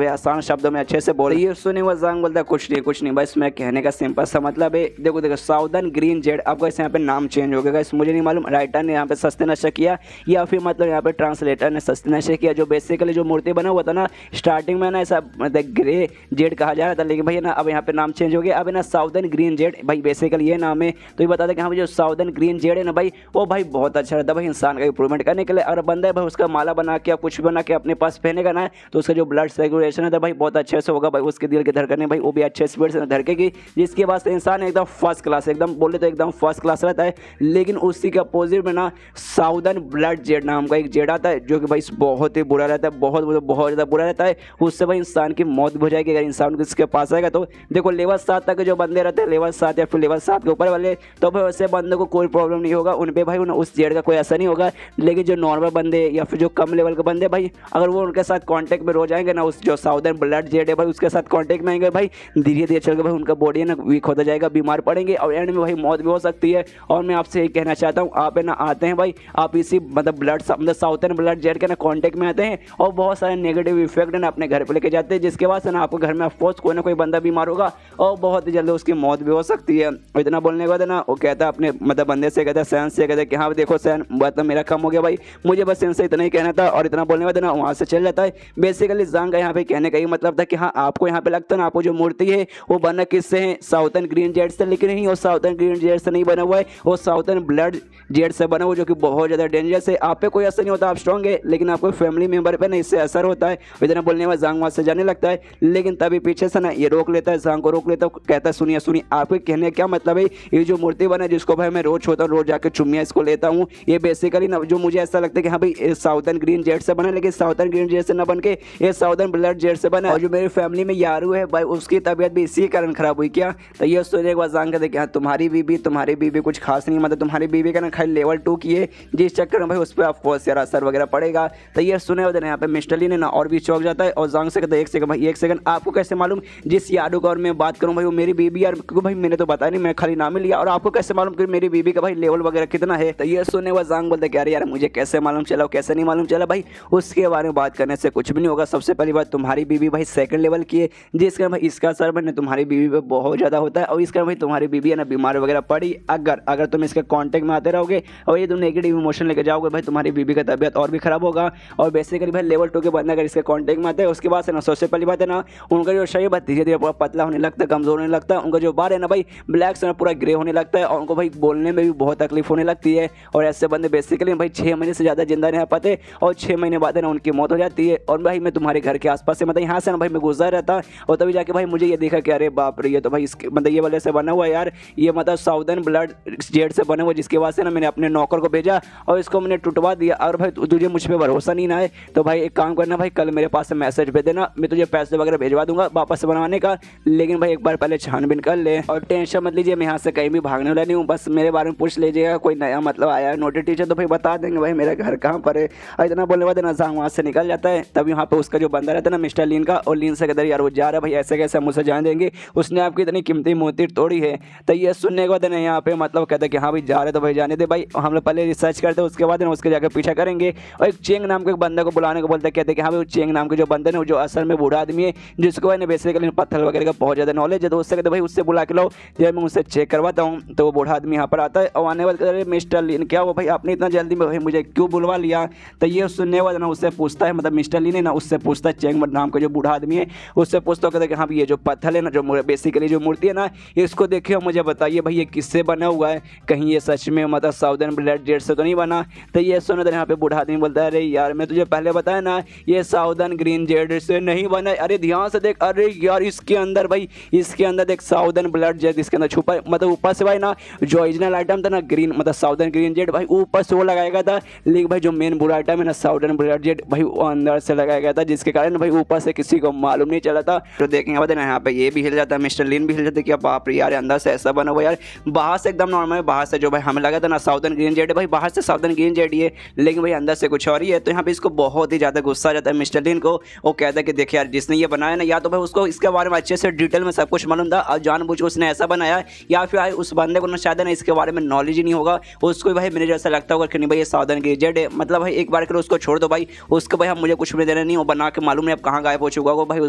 है, आसान शब्दों में अच्छे से बोल। ये सुनने के बाद जांग बोलता है कुछ नहीं बस मैं कहने का सिंपल सा मतलब है देखो साउदर्न ग्रीन जेड, आपको इस यहाँ पे नाम चेंज हो गया, मुझे नहीं मालूम राइटर ने यहाँ पे सस्ते नशा किया या फिर मतलब यहाँ पे ट्रांसलेटर ने सस्ते नशे किया। जो बेसिकली जो मूर्ति बना हुआ था ना स्टार्टिंग में ना ऐसा मतलब ग्रे जेड कहा जा रहा था, लेकिन भाई ना अब यहाँ पे नाम चेंज हो गया, अब ना साउदर्न ग्रीन जेड भाई बेसिकली ये नाम है। तो ये बता दें कि हाँ जो साउदर्न ग्रीन जेड है ना भाई वो भाई बहुत अच्छा रहता है भाई इंसान का इंप्रूवमेंट करने के लिए, अगर बंदा है भाई उसका माला बना के या कुछ बना के अपने पास पहनेगा ना तो उसका जो ब्लड सर्कुलेशन है भाई बहुत अच्छे से होगा भाई, उसके दिल की धड़कने भाई वो भी अच्छे स्पीड से धड़केगी, जिसके बाद से इंसान एकदम फर्स्ट क्लास एकदम बोले तो एकदम फर्स्ट क्लास रहता है। लेकिन उसी के अपोजिट में ना साउदर्न ब्लड जेड नाम का एक जेड आता है जो कि भाई बहुत ही बुरा रहता है, बहुत ज़्यादा बुरा रहता है, उससे भाई इंसान की मौत भी हो जाएगी अगर इंसान किसके पास आएगा। तो देखो लेवल 7 तक जो बंदे रहते हैं लेवल 7 या फिर लेवल 7 के ऊपर वाले तो भाई वैसे बंदे को कोई प्रॉब्लम नहीं होगा, उन पर भाई उस जेड का कोई असर नहीं होगा। लेकिन जो नॉर्मल बंदे या फिर जो कम लेवल के बंदे भाई अगर वो उनके साथ कॉन्टैक्ट में रो जाएंगे ना उस जो साउदर्न ब्लड जेड है भाई उसके साथ कॉन्टैक्ट में आएंगे भाई धीरे धीरे चल के भाई उनका बॉडी है ना वीक होता जाएगा, बीमार पड़ेंगे और एंड में भाई मौत भी हो सकती है। और मैं आपसे यही कहना चाहता हूँ आप है ना आते हैं भाई आप इसी मतलब मतलब साउदर्न ब्लड जेड के ना कॉन्टैक्ट में आते हैं और बहुत सारे नेगेटिव इफेक्ट है ना अपने घर पर लेके जाते हैं, जिसके बाद से ना आपको घर में ऑफकोर्स कोई ना कोई बंदा बीमार होगा और बहुत ही जल्दी उसकी मौत भी हो सकती है। और इतना बोलने के बाद ना वो कहता है अपने मतलब बंदे से कहता है सैन से कहता है कि हाँ देखो सैन मतलब मेरा कम हो गया भाई, मुझे बस इनसे इतना ही कहना था, और इतना बोलने के बाद ना वहाँ से चल जाता है। बेसिकली जांग का यहाँ पे कहने का ही मतलब था कि हाँ आपको यहाँ पे लगता है ना आपको जो मूर्ति है वो बना किससे है साउदर्न ग्रीन जेड से, लेकिन नहीं वो साउदर्न ग्रीन जेड से नहीं बना हुआ है, वो साउदर्न ब्लड जेड से बना हुआ जो कि बहुत ज़्यादा डेंजरस है। आप पे कोई असर नहीं होता, आप स्ट्रॉन्ग है, लेकिन आपको फैमिली मेंबर पे ना इससे असर होता है। इतना बोलने में जांग वहाँ से जाने लगता है, लेकिन तभी पीछे से ना ये रोक लेता है, जांग को रोक लेता है, कहता है सुनिए आपके कहने क्या मतलब है, ये जो मूर्ति बना जिसको भाई मैं रोज होता हूँ रोज जाकर चुम्मिया इसको लेता हूँ, ये बेसिकली ना जो मुझे ऐसा लगता है कि हाँ भाई साउदर्न ग्रीन जेड से बना, लेकिन साउदर्न ग्रीन जेड से ना बन के ये साउदर्न ब्लड जेड से बना। और जो मेरी फैमिली में यारू है भाई उसकी तबीयत भी इसी कारण खराब हुई क्या। तो ये सोचने के बाद जांग कहते कि हाँ तुम्हारी बीबी कुछ खास नहीं, मतलब तुम्हारी बीबी का ना खाली लेवल 2 की है, जिस चक्कर में भाई उस पर ऑफकोर्स यार असर वगैरह पड़ेगा। तो ये सुने होते यहाँ पे मिस्टर ली ने ना और भी चौंक जाता है और जांग से कहते हैं एक सेकंड भाई एक सेकंड आपको कैसे मालूम जिस यारू का और मैं बात करूँ भाई वो मेरी बीबी यार, क्योंकि भाई मैंने तो बताया नहीं, मैं खाली नाम ही लिया, और आपको कैसे मालूम कि मेरी बीबी का भाई लेवल वगैरह कितना है। तो ये सुनने के बाद जांग बोलते क्या यार मुझे कैसे मालूम चला कैसे नहीं मालूम चला, भाई उसके बारे में बात करने से कुछ भी नहीं होगा। सबसे पहली बात तुम्हारी बीबी भाई सेकंड लेवल की है, जिस कारण भाई इसका असर भाई तुम्हारी बीबी पे बहुत ज़्यादा होता है, और इस कारण भाई तुम्हारी बीबी है ना बीमार वगैरह पड़ी अगर तुम इसके कॉन्टेक्ट में आते रहोगे और ये तुम नेगेटिव इमोशन लेके जाओगे भाई तुम्हारी बीबी का तबियत और भी खराब होगा। और बेसिकली भाई लेवल 2 के बंदे अगर इसके कॉन्टेक्ट में आते हैं उसके बाद से ना सबसे पहली बात है ना उनका जो शरीर भाई धीरे धीरे पतला होने लगता है, कमजोर होने लगता है, उनका जो बाल है ना भाई ब्लैक से पूरा ग्रे होने लगता है, और उनको भाई बोलने में भी बहुत तकलीफ होने लगती है। और ऐसे बंदे बेसिकली भाई 6 महीने से ज़्यादा जिंदा नहीं आ पाते और 6 महीने बाद ना उनकी मौत हो जाती है। और भाई मैं तुम्हारे घर के आसपास से मतलब यहाँ से ना भाई मैं गुजर रहता और तभी जाके भाई मुझे ये देखा कि अरे बाप रे ये तो भाई इसके मतलब ये वाले से बना हुआ है यार, ये मतलब साउदर्न ब्लड जेड से बना हुआ, जिसके बाद से ना मैंने अपने नौकर को भेजा और इसको मैंने टुटवा दिया। और भाई तुझे मुझ पर भरोसा नहीं ना है तो भाई एक काम करना भाई भाई कल मेरे पास से मैसेज भेज देना, मैं तुझे पैसे वगैरह भेजवा दूंगा वापस बनवाने का, लेकिन भाई एक बार पहले छानबीन कर ले और टेंशन मत लीजिए, मैं यहाँ से कहीं भी भागने वाला नहीं हूँ, बस मेरे बारे में पूछ लीजिएगा, कोई नया मतलब आया है नोटिस टीचर तो भाई बता देंगे भाई मेरा घर कहाँ पर है। और इतना बोलने बाद ना जांग वहाँ से निकल जाता है। तब यहाँ पे उसका जो बंदा रहता है ना मिस्टर लीन का, और लीन से कहता है यार वो जा रहा है भाई, ऐसे कैसे हम उसे जान देंगे, उसने आपकी इतनी कीमती मूर्ति तोड़ी है। तो ये सुनने के बाद ना यहाँ पे मतलब कहते हैं कि हाँ भाई जा रहे तो भाई जाने दे भाई, हम लोग पहले रिसर्च करते हैं उसके बाद ना उसके जाकर पीछा करेंगे। और एक चेंग नाम के एक बंदे को बुलाने को बोलते कहते हैं कि हाँ भाई चेंग नाम के जो बंदे ने जो असल में बूढ़ा आदमी है जिसको भाई बेसिकली पत्थर वगैरह का बहुत ज़्यादा नॉलेज है, तो उससे कहते भाई उससे बुला के लो, जब मैं उससे चेक करवाता हूँ। तो वो बूढ़ा आदमी यहाँ पर आता है और आने वाले कहते मिस्टर लीन क्या वो भाई आपने इतना जल्दी में भाई मुझे क्यों बुलवा लिया। तो ये सुनने वाला ना उससे पूछता है, मतलब मिस्टर लीन है ना उससे पूछता है चेंग नाम का जो बूढ़ा आदमी है उससे पूछता कहते कि हाँ ये जो पत्थर है ना जो बेसिकली जो मूर्ति है ना इसको देखिए मुझे बताइए भाई ये किससे बना हुआ है, कहीं ये सच में मतलब साउदर्न ब्लड जेड से तो नहीं बना। तो ये सुनो तो यहाँ पे बूढ़ा आदमी बोलता है अरे यार मैं तुझे पहले बताया ना ये साउदर्न ग्रीन जेड से नहीं बना है, अरे ध्यान से देख, अरे यार इसके अंदर भाई इसके अंदर देख साउदर्न ब्लड जेड इसके अंदर छुपा है, मतलब ऊपर से भाई ना जो ओरिजिनल आइटम था ना ग्रीन मतलब साउदर्न ग्रीन जेड भाई ऊपर से वो लगाया गया था, लेकिन भाई जो मेन बुरा आइटम है ना साउदर्न ब्लड जेड भाई वो अंदर से लगाया गया था, जिसके कारण भाई ऊपर से किसी को मालूम नहीं चला था। तो देखेंगे बाद यहाँ पे ये भी हिल जाता है, मिस्टर लीन भी हिल जाता है कि बाप रे यार अंदर से ऐसा बना हुआ यार, बाहर से एकदम नॉर्मल है, बाहर से जो भाई हमें लगा था ना साउदर्न ग्रीन जेड भाई बाहर से साउदर्न ग्रीन जेड ही है, लेकिन भाई अंदर से कुछ और ही है। तो यहाँ पे इसको बहुत ही ज़्यादा गुस्सा आ जाता है मिस्टर लीन को, वो कहता है कि देखिए यार जिसने ये बनाया ना या तो भाई उसको इसके बारे में अच्छे से डिटेल में सब कुछ मालूम था और जानबूझ के उसने ऐसा बनाया, या फिर उस बंदे को ना शायद ना इसके बारे में नॉलेज ही नहीं होगा, उसको भाई मेरे जैसा लगता होगा कि नहीं भाई ये साउदर्न ग्रीन जेड है, मतलब भाई एक बार के लिए उसको छोड़ दो भाई, उसको भाई हम मुझे कुछ भी देना नहीं, वो बना के मालूम नहीं अब कहाँ गायब हो चुका होगा भाई,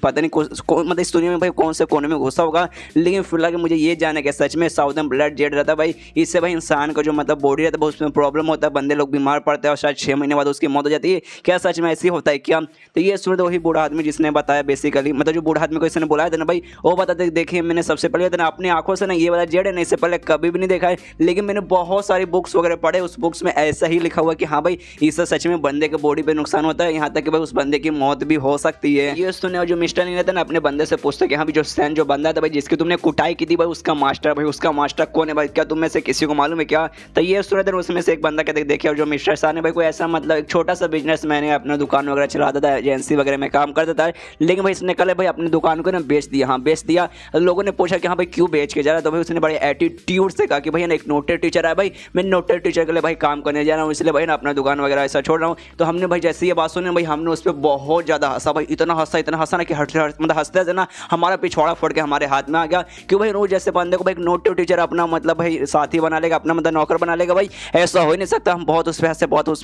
पता नहीं मतलब इस दुनिया में भाई कौन से कोने में घुसा होगा, लेकिन फिलहाल मुझे ये जाने कि सच में साउदर्न ब्लड जेड रहता है भाई, इससे भाई इंसान का जो मतलब बॉडी रहता है उसमें प्रॉब्लम होता है, बंदे लोग बीमार पड़ते हैं और शायद 6 महीने बाद उसकी मौत हो जाती है, क्या सच में ऐसी होता है क्या। तो ये सुन वही बूढ़ा आदमी जिसने बताया बेसिकली, मतलब जो बूढ़ा आदमी को इसने बुलाया था ना भाई वो बताते देखिए मैंने सबसे पहले ना अपनी आंखों से ना ये वाला जेड है ना इससे पहले कभी भी नहीं देखा है, लेकिन मैंने बहुत सारी बुक्स वगैरह पढ़े, उस बुक्स में ऐसा ही लिखा हुआ कि हाँ भाई इससे सच में बंदे के बॉडी पे नुकसान होता है, यहाँ तक कि भाई उस बंदे की मौत भी हो सकती है। ये सुने जो मिस्टर नहीं रहता ना अपने बंदे से पूछता कि हाँ भाई जो सैन जो बंदा था भाई जिसकी तुमने कुटाई की थी भाई उसका मास्टर कौन है भाई, क्या तुम में से किसी को मालूम है क्या। तो ये सुने थे उसमें से एक बंदा कहते देखिए जो मिस्टर शाह ने भाई कोई ऐसा मतलब एक छोटा सा बिजनेस मैंने अपना दुकान वगैरह चलाता था, एजेंसी वगैरह में काम करता था, लेकिन भाई इसने कल भाई अपनी दुकान को ना बेच दिया। हाँ बेच दिया। लोगों ने पूछा कि हाँ भाई क्यों बेच के जा रहा है, तो भाई उसने बड़े एटीट्यूड से कहा कि भाई ना एक नोटेड टीचर है भाई, मैं नोटेड टीचर के लिए भाई काम करने जा रहा हूँ, इसलिए भाई ना अपना दुकान वगैरह ऐसा छोड़ रहा हूँ। तो हमने भाई जैसे ये बात सुनी भाई हमने उस पर बहुत ज़्यादा हंसा भाई, इतना हंसा ना कि मतलब हंसते थे ना हमारा पिछवाड़ा फोड़ के हमारे हाथ में आ गया, क्यों भाई रोज जैसे बंदे को भाई नोटेड टीचर अपना मतलब भाई साथी बना लेगा, अपना मतलब नौकर बना लेगा भाई, ऐसा हो ही नहीं सकता। हम बहुत उस पे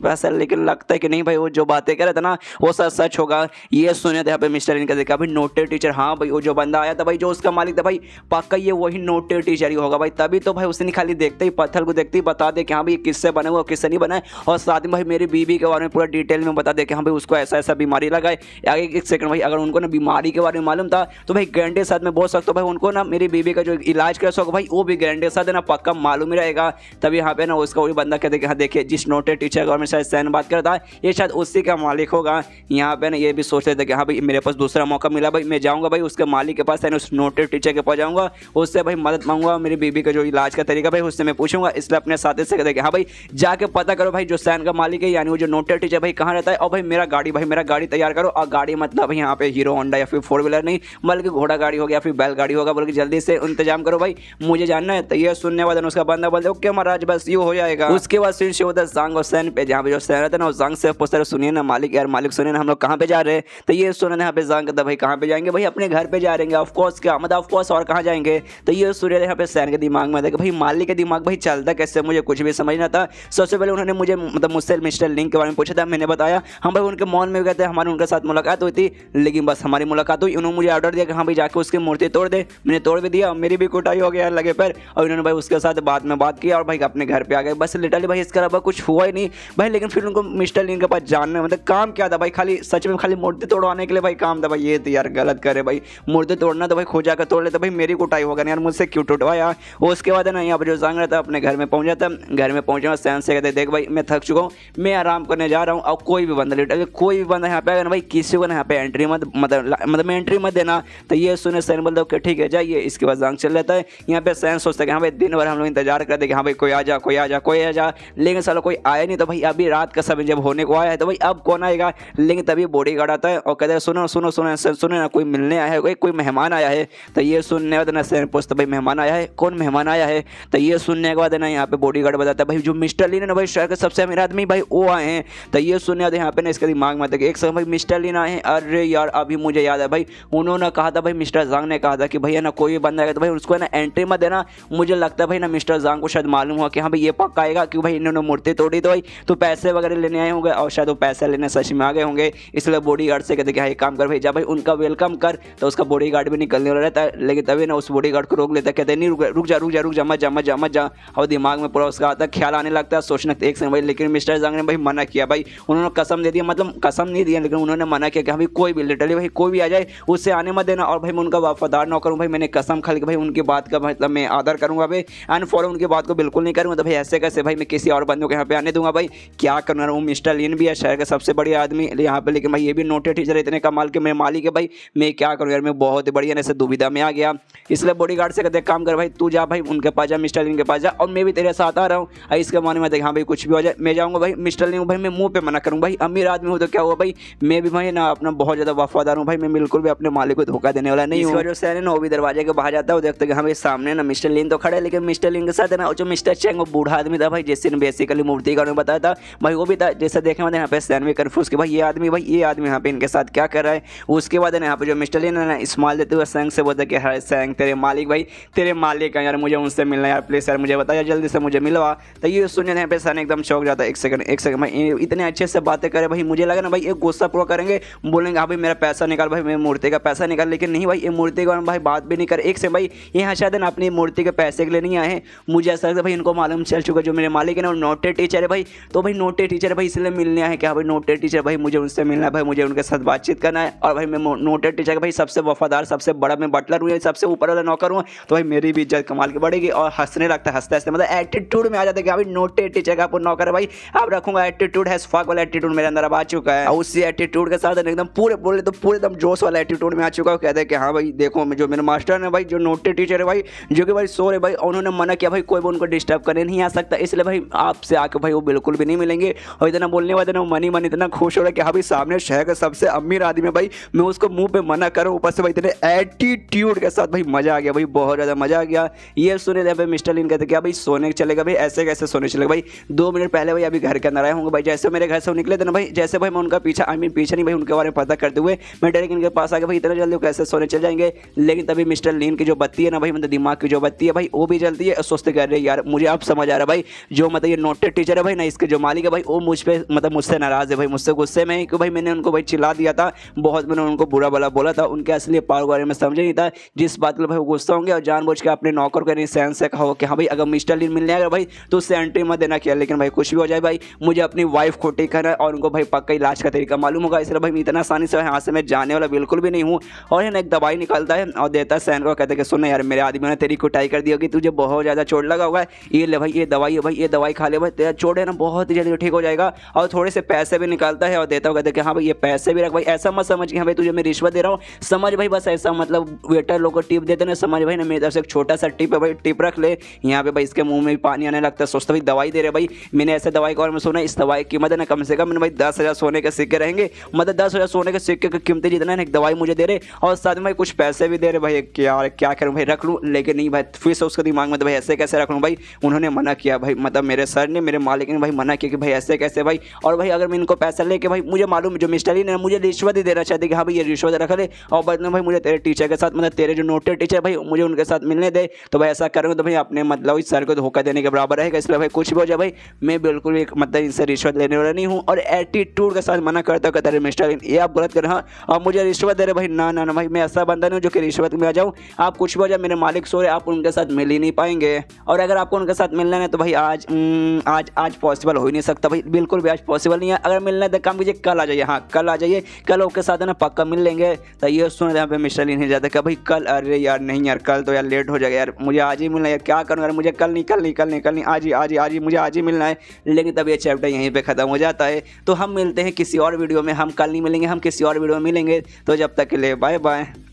हंसे लेकिन लगता है कि नहीं भाई वो जो बातें कह रहे थे ना वो सच होगा। ये सुने थे यहाँ पे मिस्टर इनका देखा भाई नोटेड टीचर, हाँ भाई वो जो बंदा आया था भाई जो उसका मालिक था भाई पक्का ये वही नोटेड टीचर ही होगा भाई, तभी तो भाई उसने खाली देखते ही पत्थर को देखते ही बता दे कि हाँ भाई किससे बने हुआ किससे नहीं बना है, और साथ में भाई मेरी बीबी के बारे में पूरा डिटेल में बता दे कि हाँ भाई उसको ऐसा ऐसा बीमारी लगा है। आगे एक सेकंड भाई अगर उनको ना बीमारी के बारे में मालूम था तो भाई गारंटी के साथ में बोल सकता हूँ भाई उनको ना मेरी बीबी का जो इलाज कर सको भाई वो भी गारंटी के साथ ना पक्का मालूम ही रहेगा। तभी यहाँ पे ना उसका वही बंदा कहते कि हाँ देखिए जिस नोटेड टीचर गवर्नमेंट शायद सैन बात करता है ये शायद उसी का मालिक होगा। यहाँ पे ना ये भी सोच रहे थे कि हाँ भाई मेरे पास दूसरा मौका मिला भाई, मैं जाऊँगा भाई उसके मालिक के पास उस नोटेड टीचर के पास जाऊँगा, उससे भाई मदद मांगूंगा, मेरी बीबी का जो इलाज का तरीका भाई उससे मैं पूछूंगा, इसलिए अपने साथी से कहते कि हाँ भाई जाके पता करो भाई जो सैन का मालिक है यानी वो जो नोटेड टीचर भाई कहाँ रहता है, और भाई मेरा गाड़ी तैयार करो। और गाड़ी मतलब भाई यहाँ पे हीरो होंडा या फिर 4 व्हीलर नहीं बल्कि घोड़ा गाड़ी हो गया फिर बैल गाड़ी होगा, बल्कि जल्दी से इंतजाम करो भाई मुझे जानना है। तो ये सुनने वाले उसका बंदा बोलते ओके महाराज बस ये हो जाएगा। उसके बाद फिर से होता है जांग और सैन पे, जहाँ पे जो सैन रहता है ना जांग से पूछता सुनिए ना मालिक यार मालिक सुनिए ना हम लोग कहाँ पे जा रहे हैं। तो ये सुने यहाँ पे जांग कहता भाई कहाँ पे जाएंगे भाई अपने घर पे जा रहेंगे ऑफकोर्स, क्या मतलब ऑफकोर्स और कहाँ जाएंगे। तो ये सूर्य यहाँ पे सैन के दिमाग में था कि भाई मालिक के दिमाग भाई चलता कैसे मुझे कुछ भी समझना था। सबसे पहले उन्होंने मुझे मतलब मुझसे मिस्टर लिंक के बारे में पूछा था, मैंने बताया हम भाई उनके मॉल में गए थे, हमारी उनके साथ मुलाकात हुई थी, लेकिन बस हमारी मुलाकात हुई उन्होंने मुझे ऑर्डर दिया कि हाँ भाई जाके उसकी मूर्ति तोड़ दे, मैंने तोड़ भी दिया, मेरी भी कुटाई हो गया लगे पर, और उन्होंने भाई उसके साथ बाद में बात किया और भाई अपने घर पे आ गए, बस लिटरली भाई इसके अलावा कुछ हुआ ही नहीं भाई। लेकिन फिर उनको मिस्टर लिंक के पास जानना मतलब काम क्या था भाई, खाली सच में खाली मूर्ति तोड़वाने के लिए भाई काम था भाई। ये तो यार गलत करे भाई, मूर्ति तोड़ना तो भाई खो जाकर तोड़ लेता भाई, मेरी कुटाई होगा यार मुझसे क्यों टूटवाया। उसके बाद ना यहाँ पर जो जांग रहता अपने घर में पहुंच जाता, घर में पहुंचा सैन से कहते देख भाई मैं थक चुका हूँ, मैं आराम करने जा रहा हूँ, और कोई भी बंदा लिटरली कोई भी बंदा यहाँ पे आएगा ना भाई किसी को ना यहाँ पे एंट्री मतलब एंट्री मत देना। तो ये सुने सैन बोलता ओके ठीक है जाइए। इसके बाद जांग चल जाता है। यहाँ पे सैन सोचता है कि हाँ भाई दिन भर हम लोग इंतजार करते कि हाँ भाई कोई आ जा, लेकिन साला कोई आया नहीं। तो भाई अभी रात का समय जब होने को आया है तो भाई अब कौन आएगा, लेकिन तभी बॉडीगार्ड आता है और कहता है सुनो सुनो सुनो सुनो ना, कोई मिलने आया है, कोई मेहमान आया है। तो ये सुनने के बाद ना सैन पूछता भाई मेहमान आया है, कौन मेहमान आया है। तो ये सुनने के बाद ना यहाँ पे बॉडीगार्ड बताता है भाई जो मिस्टर लीन है ना भाई शहर के सबसे अमीर आदमी भाई वो आए हैं। तो ये सुनने के बाद यहाँ पे ना इसके दिमाग में आता है कि एक समय भाई मिस्टर लीन आए हैं, अरे यार अभी मुझे याद है भाई उन्होंने कहा था भाई मिस्टर जांग ने कहा था कि भैया ना कोई बंदा आएगा तो भाई उसको ना एंट्री मत देना। मुझे लगता है भाई ना मिस्टर जांग को शायद मालूम हुआ कि हाँ भाई ये पक्का आएगा क्योंकि भाई इन्होंने मूर्ति तोड़ी तो भाई तो पैसे वगैरह लेने आए होंगे और शायद वो पैसे लेने सच में आ गए होंगे। इसलिए बॉडीगार्ड से कहते कि हाँ एक काम कर भाई जा भाई उनका वेलकम कर। तो उसका बॉडीगार्ड भी निकलने वाला रहता है लेकिन तभी ना उस बॉडीगार्ड को रोक लेता है, कहते नहीं रुक जा मत जा। और दिमाग में पूरा उसका आता ख्याल आने लगता है, सोचने एक से भाई लेकिन मिस्टर जांग ने भाई मना किया भाई, उन्होंने कसम दे दिया, मतलब कसम नहीं दिया लेकिन उन्होंने मना किया कि भाई कोई भी लिटरली भाई कोई भी आ जाए उससे आने मत देना। और भाई मैं उनका वफादार नौकर हूँ भाई, मैंने कसम खा ली कि भाई उनकी बात का मतलब मैं आदर करूँगा भाई, अनफॉलो उनकी बात को बिल्कुल नहीं करूँगा। तो भाई ऐसे कैसे भाई मैं किसी और बंदों को यहाँ पे आने दूंगा भाई, क्या करूँगा। वो मिस्टर लीन भी है शहर का सबसे बड़ी आदमी यहाँ पे, लेकिन भाई ये भी नोटेड टीचर इतने कमाल के मेरे मालिक है भाई, मैं क्या करूँ यार, मैं बहुत बढ़िया ऐसे दुविधा में आ गया। इसलिए बॉडीगार्ड से कहते काम कर भाई तू जा भाई उनके पास जा, मिस्टर लीन के पास जा और मैं भी तेरे साथ आ रहा हूँ। इसके माने में हाँ भाई कुछ भी हो जाए मैं जाऊँगा भाई, मिस्टर लीन भाई मैं मुँह पे मना करूँ भाई, अमीर आदमी हूँ तो क्या हुआ भाई, मैं भी भाई ना अपना बहुत ज़्यादा वफादार हूँ भाई, मैं बिल्कुल भी अपने मालिक को धोखा देने वाला नहीं हूँ। इस वजह से ना वो भी दरवाजे के बाहर जाता है, वो देखते कि हाँ भाई सामने ना मिस्टर लीन तो खड़ा है, लेकिन मिस्टर लीन के साथ ना जो मिस्टर चैंग वो बूढ़ा आदमी था भाई जिसने बेसिकली मूर्ति का बताया था भाई वो भी था। जैसे देखने में यहाँ पे सैन भी कन्फ्यूज कि भाई ये आदमी यहाँ पे इनके साथ क्या कर रहा है। उसके बाद यहाँ पे जो मिस्टर लीन है ना स्माइल देते हुए सैंग से बोलते कि हाँ सैंग तेरे मालिक भाई तेरे मालिक है यार, मुझे उनसे मिलना यार, प्लीज़ यार मुझे बताया जल्दी से मुझे मिलवा। तो ये सुनिए यहाँ पे सैन एकदम चौंक जाता है, एक सेकंड भाई इतने अच्छे से बातें करे भाई, मुझे लगा ना भाई एक गुस्सा पूरा करेंगे, बोलेंगे हाँ भाई मेरा पैसा निकाल भाई, मेरी मूर्ति का पैसा निकाल, लेकिन नहीं भाई ये मूर्ति का भाई बात भी नहीं करे। एक से भाई यहाँ शायद ना अपनी मूर्ति के पैसे के लिए नहीं आए हैं, मुझे ऐसा लगता है भाई इनको मालूम चल चुका जो मेरे मालिक है ना नोटेड टीचर है भाई, तो भाई नोटेड टीचर है भाई इसलिए मिलने आए क्या भाई, नोटेड टीचर भाई मुझे उनसे मिलना है भाई, मुझे उनके साथ बातचीत करना है। और भाई मैं नोटेड टीचर का भाई सबसे वफादार सबसे बड़ा मैं बटलर हूँ, सबसे ऊपर वाला नौकर हूँ, तो भाई मेरी भी इज्जत कमाल की बढ़ेगी। और हंसने लगता है, हंसते हंसते मतलब एटीट्यूड में आ जाता है कि भाई नोटेड टीचर का नौकर है भाई, अब रखूंगा एटीट्यूड है, फक वाला एटीट्यूड मेरे अंदर अब आ चुका है। और उसी एटीट्यूड के साथ एकदम पूरे बोले तो पूरे एकदम जोश वाला एटीट्यूड में आ चुका है। कहते हैं कि हाँ भाई देखो जो मेरे मास्टर है भाई जो नोटेड टीचर है भाई जो कि भाई सो रहे भाई, उन्होंने मना किया भाई कोई भी उनको डिस्टर्ब करने नहीं आ सकता, इसलिए भाई आपसे आके भाई वो बिल्कुल भी नहीं मिलेंगे। और इतना बोलने वाले ना मन इतना खुश हो रहा है कि हाँ भाई सामने शहर का सबसे अमीर आदमी है भाई, मैं उसको मुंह पे मना करूँ, ऊपर से भाई इतने एटीट्यूड के साथ भाई मजा आ गया भाई, बहुत ज़्यादा मजा आ गया। ये सुने थे भाई मिस्टर लीन कहते क्या भाई सोने चलेगा भाई, ऐसे कैसे सोने चलेगा भाई, 2 मिनट पहले भाई अभी घर के अंदर आए होंगे भाई, जैसे मेरे घर से निकले थे ना भाई, जैसे भाई मैं उनका पीछा पीछे नहीं भाई उनके बारे में पता करते हुए मैं डायरेक्ट इनके पास आ गया भाई, इतना जल्दी कैसे सोने चल जाएंगे। लेकिन तभी मिस्टर लीन की जो बत्ती है ना भाई मतलब दिमाग की जो बत्ती है भाई वो भी जलती है, सोचते कर रहे यार मुझे अब समझ आ रहा है भाई जो मतलब ये नोटेड टीचर है भाई ना इसके जो मालिक है भाई वो मुझ पे मतलब मुझसे नाराज है भाई, मुझसे गुस्से में है कि भाई मैंने उनको भाई चिल्ला दिया था बहुत, मैंने उनको बुरा भला बोला था, उनके असली पावर के बारे में समझ नहीं था, जिस बात पर भाई वो गुस्सा होंगे और जानबूझ के अपने नौकर को सैन से कहा कि हाँ भाई अगर मिस्टर लीन मिलने आएगा भाई तो उससे एंट्री मत देना किया। लेकिन भाई कुछ भी हो जाए भाई मुझे अपनी वाइफ को टेक करना है और उनको भाई पक्का इलाज का तरीका मालूम होगा, इसलिए भाई मैं इतना आसानी से यहाँ से मैं जाने वाला बिल्कुल भी नहीं हूँ। और एक दवाई निकालता है और देता है सैन को, कहते कि सुन यार मेरे आदमी ने तेरी कुटाई कर दी होगी, तुझे बहुत ज़्यादा चोट लगा होगा, ये ले भाई ये दवाई है भाई, ये दवाई खा ले भाई तेरा चोट है ना बहुत ही जल्दी ठीक हो जाएगा। और थोड़े से पैसे भी निकालता है और देता हो, कहते कि हाँ भाई ये पैसे भी रख भाई, ऐसा मत समझ कि हाँ भाई तुझे मैं रिश्वत दे रहा हूँ, समझ भाई बस ऐसा मतलब वेटर लोग को टिप देते ना, समझ भाई ना मेरी तरफ से एक छोटा सा टिप है भाई, टिप रख ले। यहाँ पे भाई इसके मुंह में भी पानी आने लगता है, सोचता भाई दवाई दे रहे भाई, मैंने ऐसे दवाई के बारे में सुना, इस दवाई की कीमत है ना कम से कम मैंने भाई 10,000 सोने के सिक्के रहेंगे, मतलब 10,000 सोने के सिक्के की कीमत जितना है एक दवाई मुझे दे रहे और साथ में भाई कुछ पैसे भी दे रहे भाई, क्या करूँ भाई रख लूँ, लेकिन नहीं भाई फिर से उसके दिमाग में तो भाई ऐसे कैसे रख लूँ भाई, उन्होंने मना किया भाई, मतलब मेरे सर ने मेरे मालिक ने भाई मना किया कि भाई ऐसे कैसे भाई। और भाई अगर मैं इनको पैसा लेके भाई मुझे मालूम जो मिस्टर लीन है मुझे रिश्वत ही देना चाहते कि हाँ भाई ये रिश्वत रख ले और बदले में भाई मुझे तेरे टीचर के साथ मतलब तेरे जो नोटेड टीचर भाई मुझे उनके साथ मिलने दे, तो भाई ऐसा करूँगा तो भाई अपने मतलब इस सर को धोखा देने के बराबर रहेगा। इसलिए भाई कुछ भी हो जाए भाई मैं बिल्कुल भी मतलब इनसे रिश्वत लेने वाला नहीं हूँ और एटीट्यूड के साथ मना करता हूँ, कहता है मिस्टर लीन ये आप गलत कर रहे हैं और मुझे रिश्वत दे रहे भाई, ना ना ना भाई मैं ऐसा बंदा नहीं हूँ जो कि रिश्वत में आ जाऊँ, आप कुछ भी हो जाए मेरे मालिक सो रहे आप उनके साथ मिल ही नहीं पाएंगे। और अगर आपको उनके साथ मिलना है तो भाई आज पॉसिबल हो ही नहीं सकता भाई, बिल्कुल भी आज पॉसिबल नहीं है। अगर मिलना है तो काम कीजिए कल आ जाइए, हाँ कल आ जाइए, कल उसके साथ है ना पक्का मिल लेंगे। तो ये सुन यहाँ पे मिस्टर लीन नहीं जाता कि भाई कल, अरे यार नहीं यार कल तो यार लेट हो जाएगा यार, मुझे आज ही मिलना है यार, क्या करूँ यार मुझे कल नहीं आज ही मुझे आज ही मिलना है। लेकिन तब ये चैप्टर यहीं पे ख़त्म हो जाता है। तो हम मिलते हैं किसी और वीडियो में, हम कल नहीं मिलेंगे, हम किसी और वीडियो में मिलेंगे। तो जब तक के लिए बाय बाय।